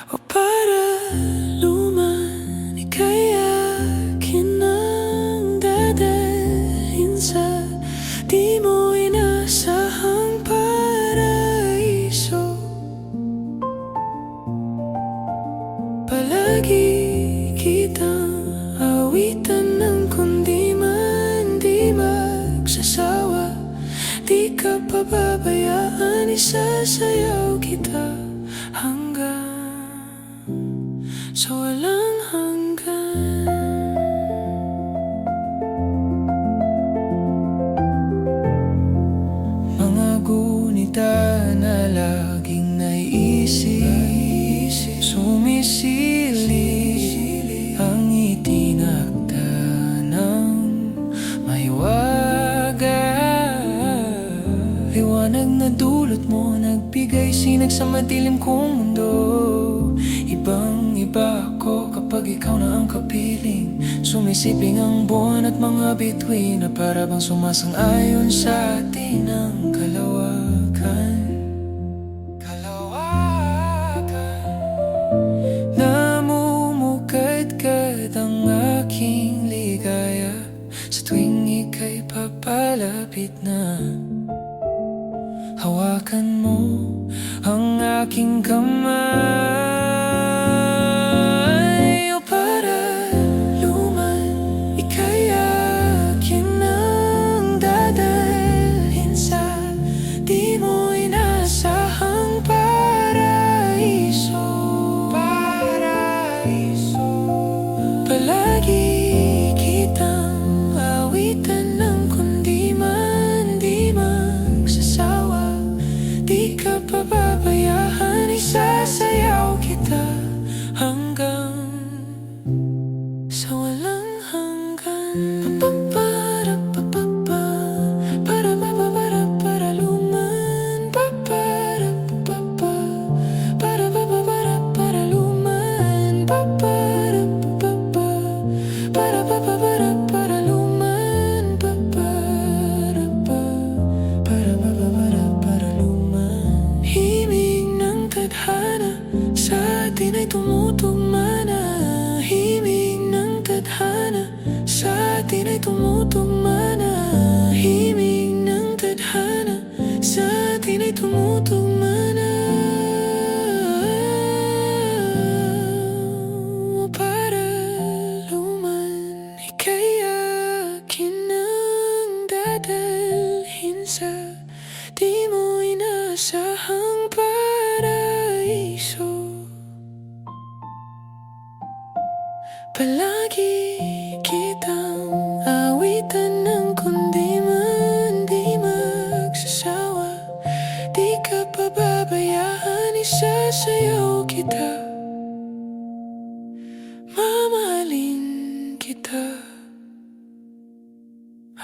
O para luman, ika'y akin ang dadalhin sa di mo inasahang paraiso. Palagi kitang awitan ng kundi man di magsasawa. Di ka pababayaan, isasayaw kita hanggang sa walang hanggan. Mga gunita na laging naiisip, sumisili ang itinakda ng mahiwaga. Liwanag na dulot mo, nagbigay sinag sa madilim kong mundo. Ibang-iba ako kapag ikaw na ang kapiling. Sumisiping ang buwan at mga bituin na para bang sumasang-ayon sa atin ang kalawakan. Namumukadkad ang aking ligaya sa tuwing ika'y malapit na. Hawakan mo ang aking kamay, o para luman, ika'y akin nang dadalhin sa di mo inasahang paraiso. Paraiso. Palagi kitang awitan ng kundi man di magsasawa. Di ka pababayaan, isasayaw kita hanggang sa walang hanggan. Para papapa, para mababara, para luman. Para papapa, para bababara, para luman. Para papapa, para bababara, para luman. Para bababara, para luman. Himig ng tadhana sa atin ay tumutugma na. Himig ng tadhana sa atin ay tumutugma na. Himig ng tadhana sa atin ay tumutugma na. Para luman, ika'y akin nang dadalhin sa di mo inasahang paraiso. Palagi kitang awitan ng kundi man di magsasawa. Di ka pababayaan, isasayaw kita, mamahalin kita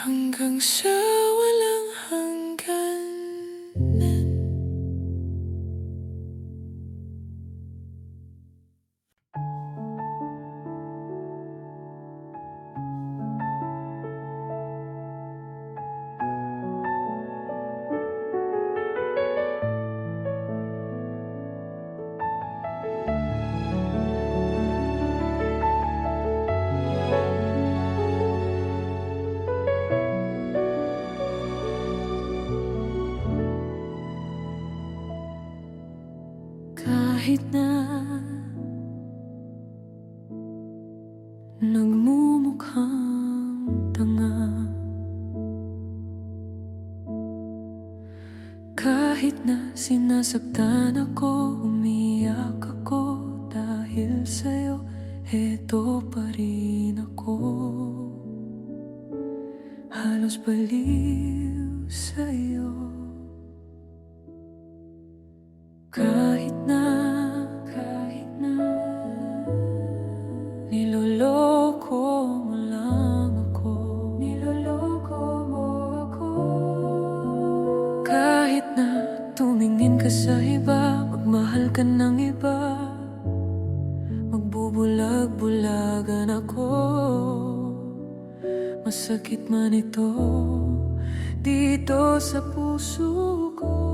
hanggang sa walang hangganan. Kahit na nagmumukhang tanga, kahit na sinasaktan ako, umiyak ako dahil sa'yo, eto pa rin ako. Halos baliw sa'yo. Kahit na niloloko mo lang ako, niloloko mo ako. Kahit na tumingin ka sa iba, magmahal ka ng iba, magbubulag-bulagan ako. Masakit man ito dito sa puso ko.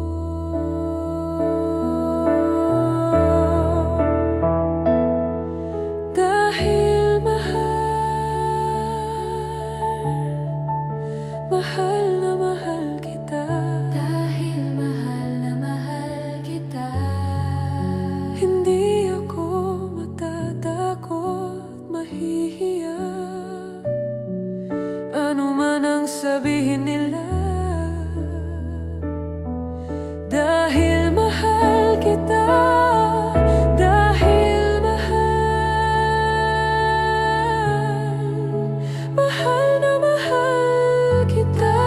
Mahal na mahal kita. Dahil mahal na mahal kita. Hindi ako matatakot, mahihiya. Ano man ang sabihin nila. Dahil mahal kita. Dahil mahal na mahal kita.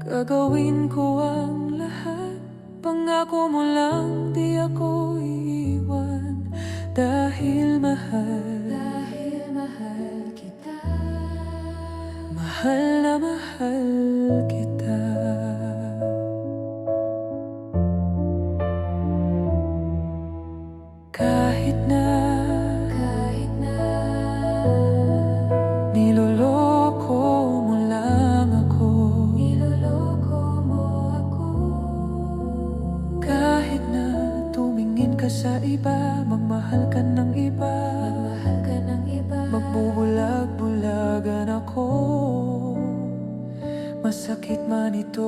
Gagawin ko ang lahat, pangako mo lang di ako iiwan. Dahil mahal kita. Mahal na mahal kita. Kahit na niloloko mo lang ako, niloloko mo ako. Kahit na tumingin ka sa iba, magmahal ka ng iba, magmahal ka ng iba, sakit man ito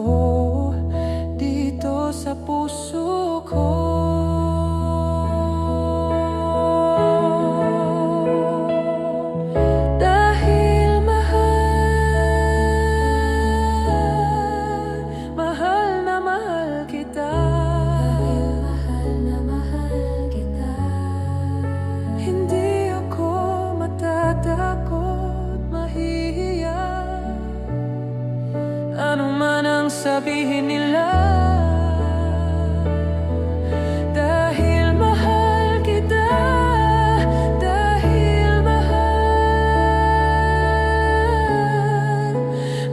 dito sa puso ko. Dahil mahal, mahal na mahal kita. Dahil mahal na mahal kita. Hindi ako matatakot, mahihiya. Ano man ang sabihin nila, dahil mahal kita, dahil mahal,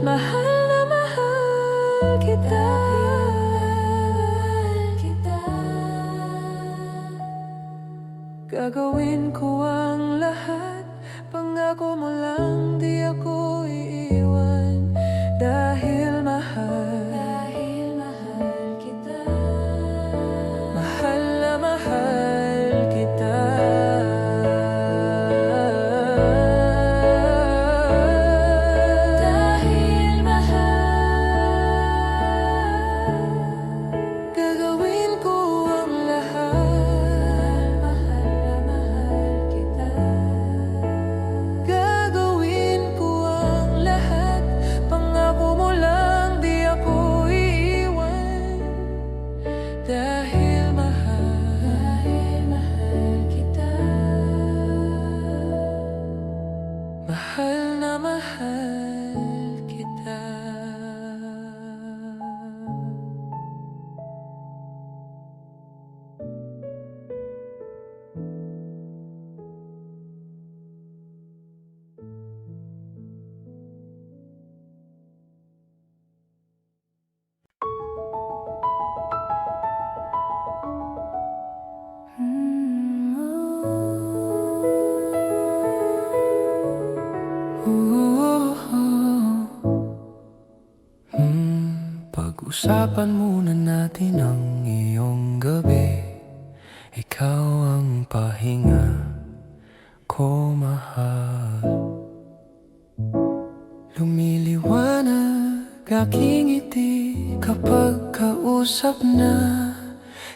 mahal na mahal kita. Gagawin ko ang lahat, pangako mo lang di ako iiwan. Dahil mahal kita. mahal na mahal kita. Dahil mahal, Gagawin ko ang lahat, mahal na mahal kita. gagawin ko ang lahat, pangako mo lang di ako iiwan. Dahil mahal kita. mahal na mahal kita. Pag-usapan muna natin ang iyong gabi. Ikaw ang pahinga ko, mahal. Lumiliwanag aking ngiti kapag kausap na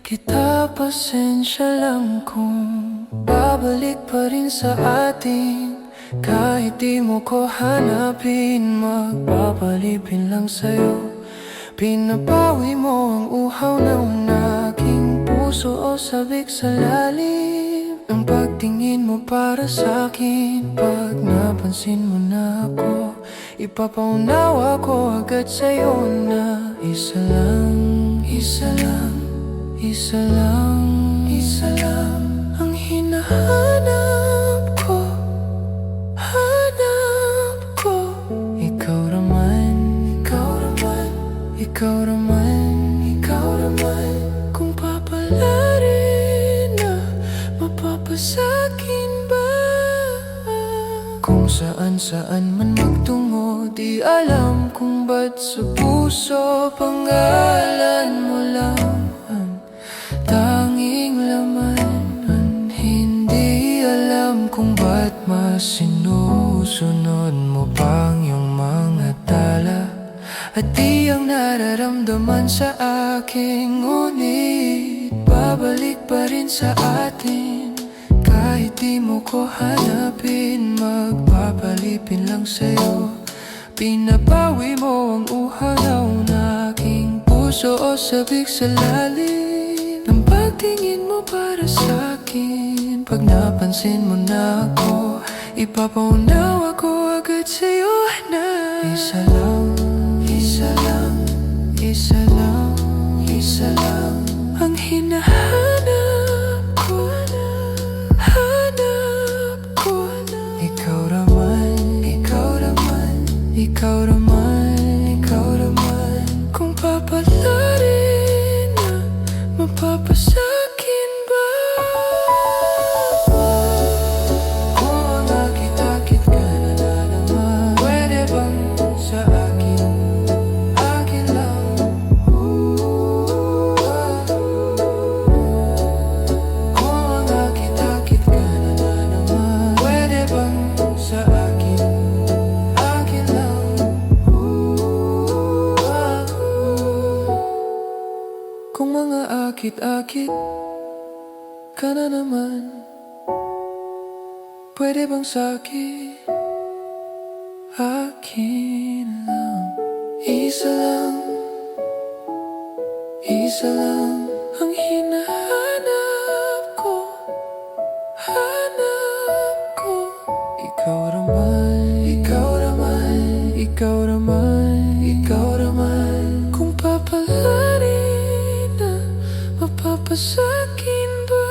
kita. Pasensya lang kung babalik pa rin sa atin. Kahit di mo ko hanapin, magpapalipin lang sa'yo. Pinabawi mo ang uhaw ng aking puso o sabik sa lalim ng pagtingin mo para sa'kin. Pag napansin mo na ako, ipapaunawa ko agad sa'yo na isa lang, isa lang, isa lang, isa lang ang hinahanap ko, hanap ko. Ikaw naman, ikaw naman, ikaw naman, ikaw naman. Kung papalarin na, mapapasakin ba? Kung saan-saan man magtungo, di alam kung ba't sa puso pangalan mo lang ang tanging laman. Hindi alam kung ba't mas sinusunod mo pang iyong mga tala. At di ang nararamdaman sa akin, ngunit babalik pa rin sa atin. Kahit di mo ko hanapin, magpapalipin lang sa'yo. Pinabawi mo ang uhaw ng aking puso o sabik sa lalim ng pagtingin mo para sa'kin. Pag napansin mo na ako, ipapaunawa ko agad sa'yo na isa lang, isa lang, isa lang, isa lang ang hinahanap ko, hanap ko. Ikaw naman, ikaw naman, ikaw naman, ikaw naman. Kung papalarin na, mapapasakin ba? Kung nakita-kit ka na naman, pwede bang sa akin, akin lang? Kung nakita-kit ka na naman, pwede bang sa akin, akin lang? Bakit ka na naman? Pwede bang sa'kin? Akin lang. Isa lang ang hinahanap ko. Hanap ko. Ikaw naman, ikaw naman, ikaw naman, ikaw naman. Kung papalarin na mapapasakin ba?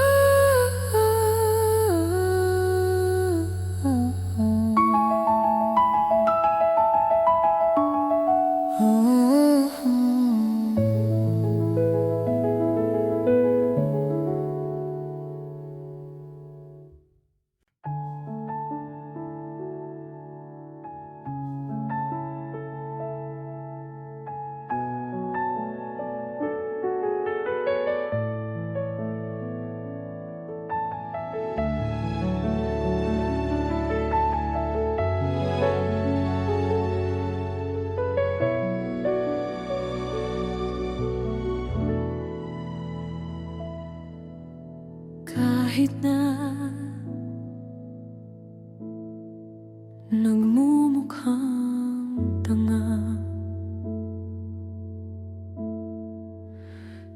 Kahit na nagmumukhang tanga,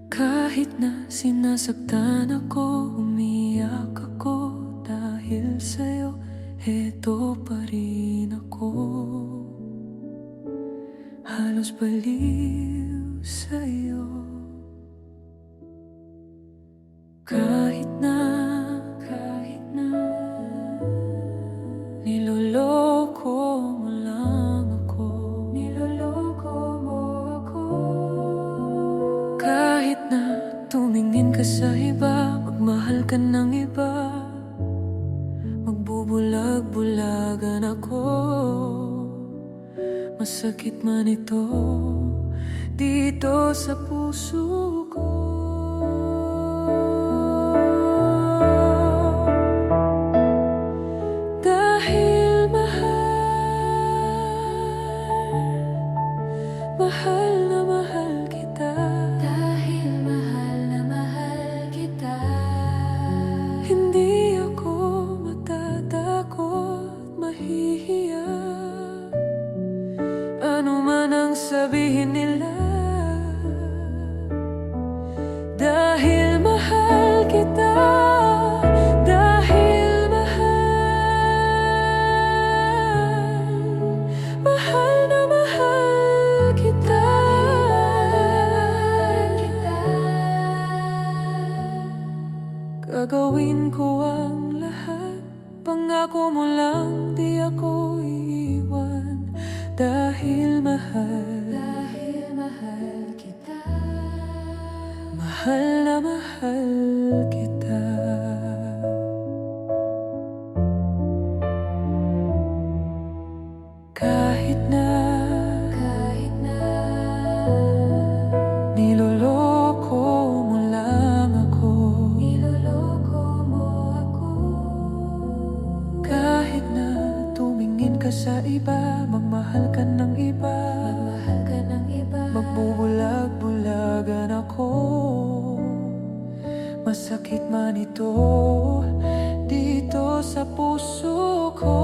kahit na sinasaktan ako, umiyak ako dahil sa'yo, eto pa rin ako. Halos baliw sa'yo. Kahit na niloloko mo lang ako, kahit na tumingin ka sa iba, magmahal ka ng iba, magbubulag-bulagan ako. Masakit man ito dito sa puso ko. Mahal na mahal kita. Dahil mahal na mahal kita. Hindi ako matatakot, mahihiya. Ano man ang sabihin nila. Dahil mahal kita. Dahil mahal na mahal kita. Gagawin ko ang lahat, pangako mo lang di ako iiwan. Dahil mahal kita. Mahal na mahal kita. Kahit na niloloko mo lang ako, kahit na tumingin ka sa iba, magmahal ka ng iba, magbubulag-bulagan ako. Masakit man ito dito sa puso ko.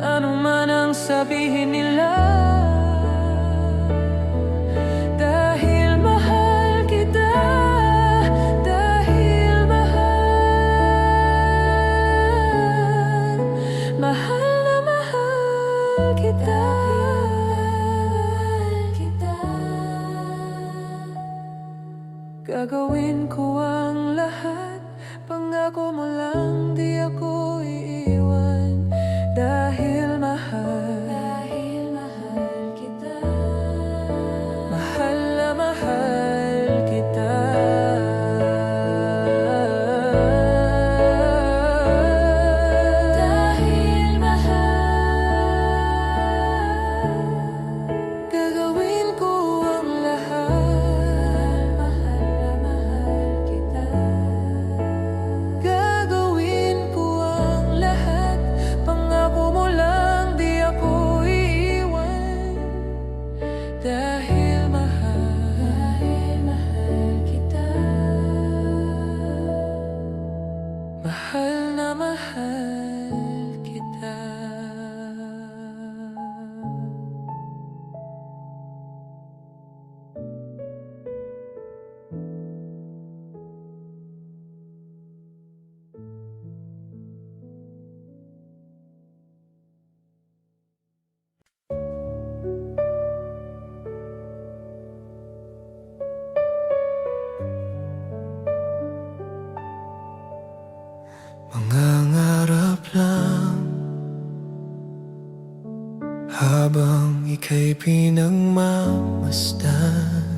Ano man ang sabihin nila. Dahil mahal kita. Dahil mahal na mahal kita. Gagawin ko ang lahat, pangako mo lang di ako iiwan. Dahil mahal kita. Mahal na mahal kita. Dahil dahil mahal kita. Mahal na mahal kita. Mangangarap lang habang ika'y pinagmamasdan,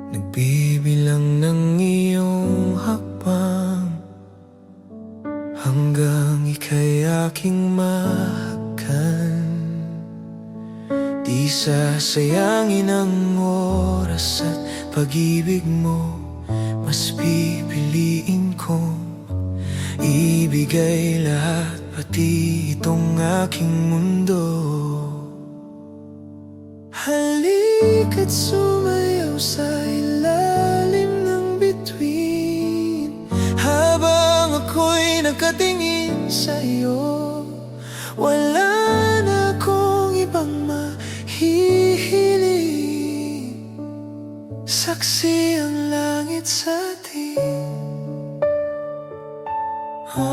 nagbibilang ng iyong hakbang hanggang ika'y aking mahakan. Di sasayangin ang oras at pag-ibig mo, mas pipiliin kong ibigay lahat, pati itong aking mundo. Halika't sumayaw sa ilalim ng bituin, habang ako'y nakatingin sa'yo. Wala na akong ibang mahihiling, saksi ang langit sa atin. Huwag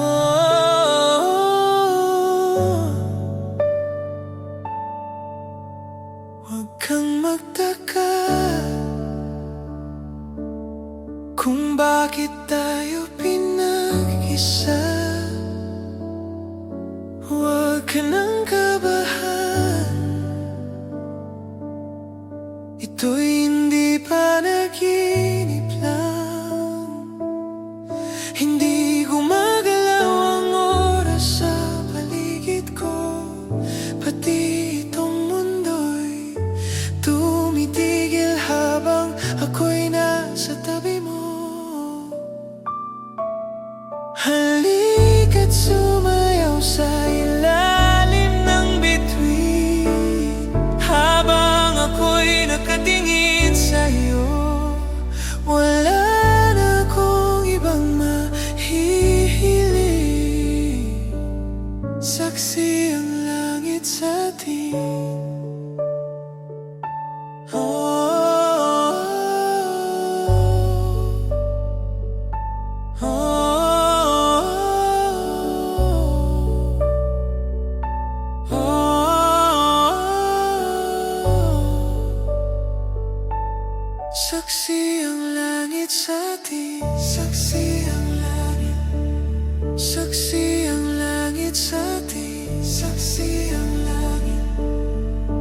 kang magtaka kung bakit tayo pinag-isa. Huwag ka nang kabahan, ito'y hindi panaginip lang. Hindi gumagalaw ang oras sa paligid ko, pati itong mundo'y tumitigil habang ako'y nasa tabi mo. Halika't sumayaw sa ilalim ng bituin, habang ako'y nakatingin sa'yo. Wala na akong ibang mahihiling, saksi ang langit sa atin. Saksi ang langit sa atin. Saksi ang langit. Saksi ang langit sa atin. Saksi ang langit.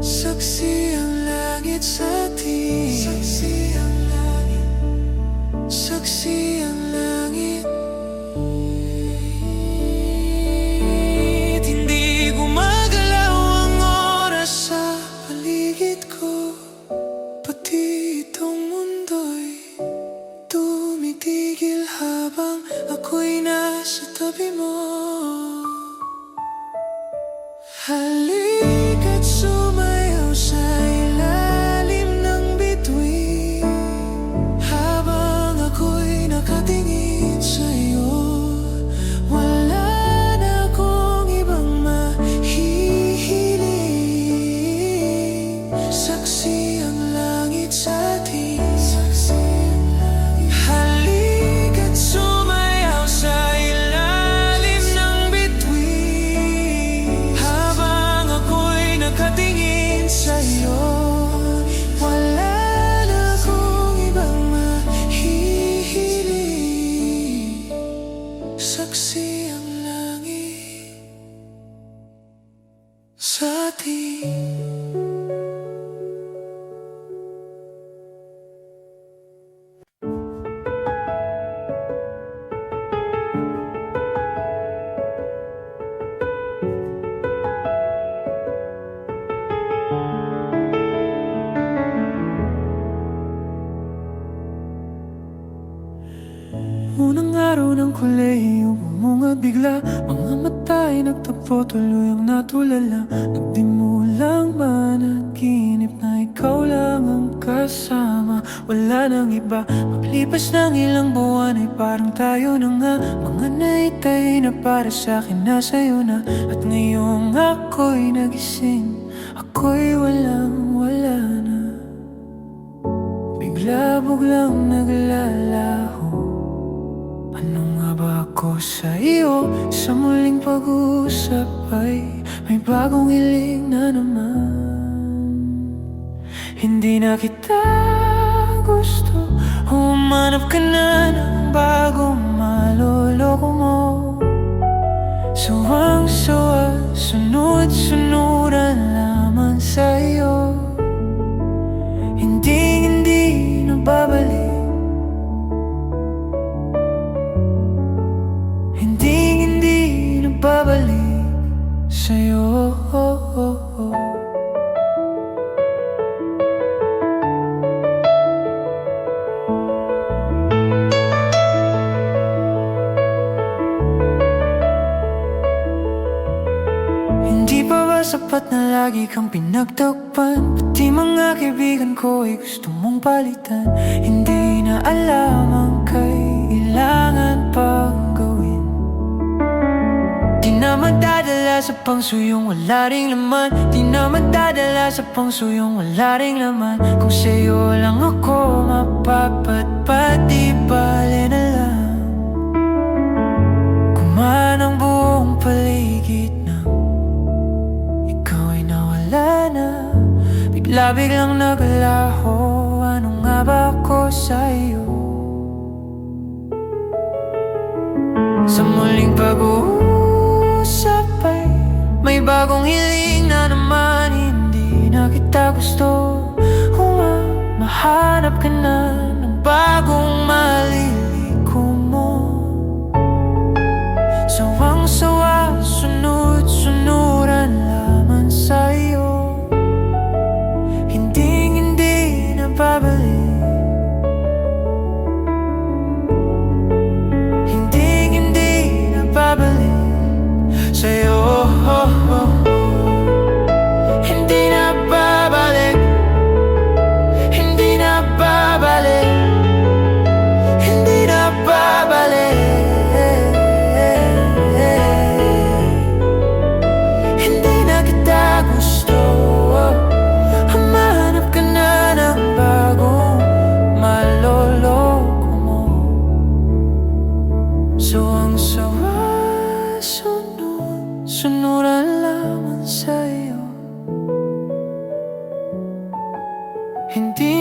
Saksi ang langit sa atin. Saksi ang langit. Saksi ang langit. Hindi gumagalaw ang oras sa paligid ko, pati itong mundo'y tumitigil habang ako'y nasa tabi mo. Halika't sumayaw sa ilalim ng bituin, habang ako'y nakatingin sa'yo. Wala na akong ibang mahihiling, saksi ang langit sa atin. Halika't sumayaw sa ilalim ng bituin, habang ako'y nakatingin sa'yo. Wala na akong ibang mahihiling, saksi ang langit sa atin. Unang araw ng kolehiyo, bumungad bigla. Mga mata'y nagtagpo, tuluyang natulala. Nagdimulang managinip magkasama, wala nang iba. Maglipas ng ilang buwan ay parang tayo na nga. Mga naitay na para sa'kin na sa'yo na. At ngayong ako'y nagising, ako'y walang-wala na. Bigla-biglang naglalaho. Ano nga ba ako sa iyo? Sa muling pag-uusap ay may bagong hiling na naman. Hindi na kita gusto, humanap ka na ng bagong maloloko mo. Suwang-suwa, sunod-sunuran lamang sa'yo. Hindi na babalik. Hindi na babalik sa'yo. Hindi pa ba sapat na lagi kang pinagtakpan? Pati mga kaibigan ko ay gusto mong palitan. Hindi na alam ang kailangan pang gawin. Di na madadala sa pangsuyong wala ring laman. Di na madadala sa pangsuyong wala ring laman. Kung sa'yo lang ako mapapatpat, di bale na lang. Kumaan ang buong paligid na ikaw ay nawala na. Bigla-biglang naglaho. Ano nga ba ako sa'yo? Sa muling pag-uusap ay may bagong hiling na naman. Hindi na kita gusto. Mahanap ka na ng bagong maliliko mo. Sawang-sawa, sunod-sunuran lamang sa'yo. Hindi na babalik. Hindi na babalik sa'yo. Hindi na babalik. Hindi na babalik. Hindi na babalik. Hindi na kita gusto. Humanap ka na ng bagong maloloko mo. Suwang-sawa, sunod-sunuran lamang sa'yo. Hindi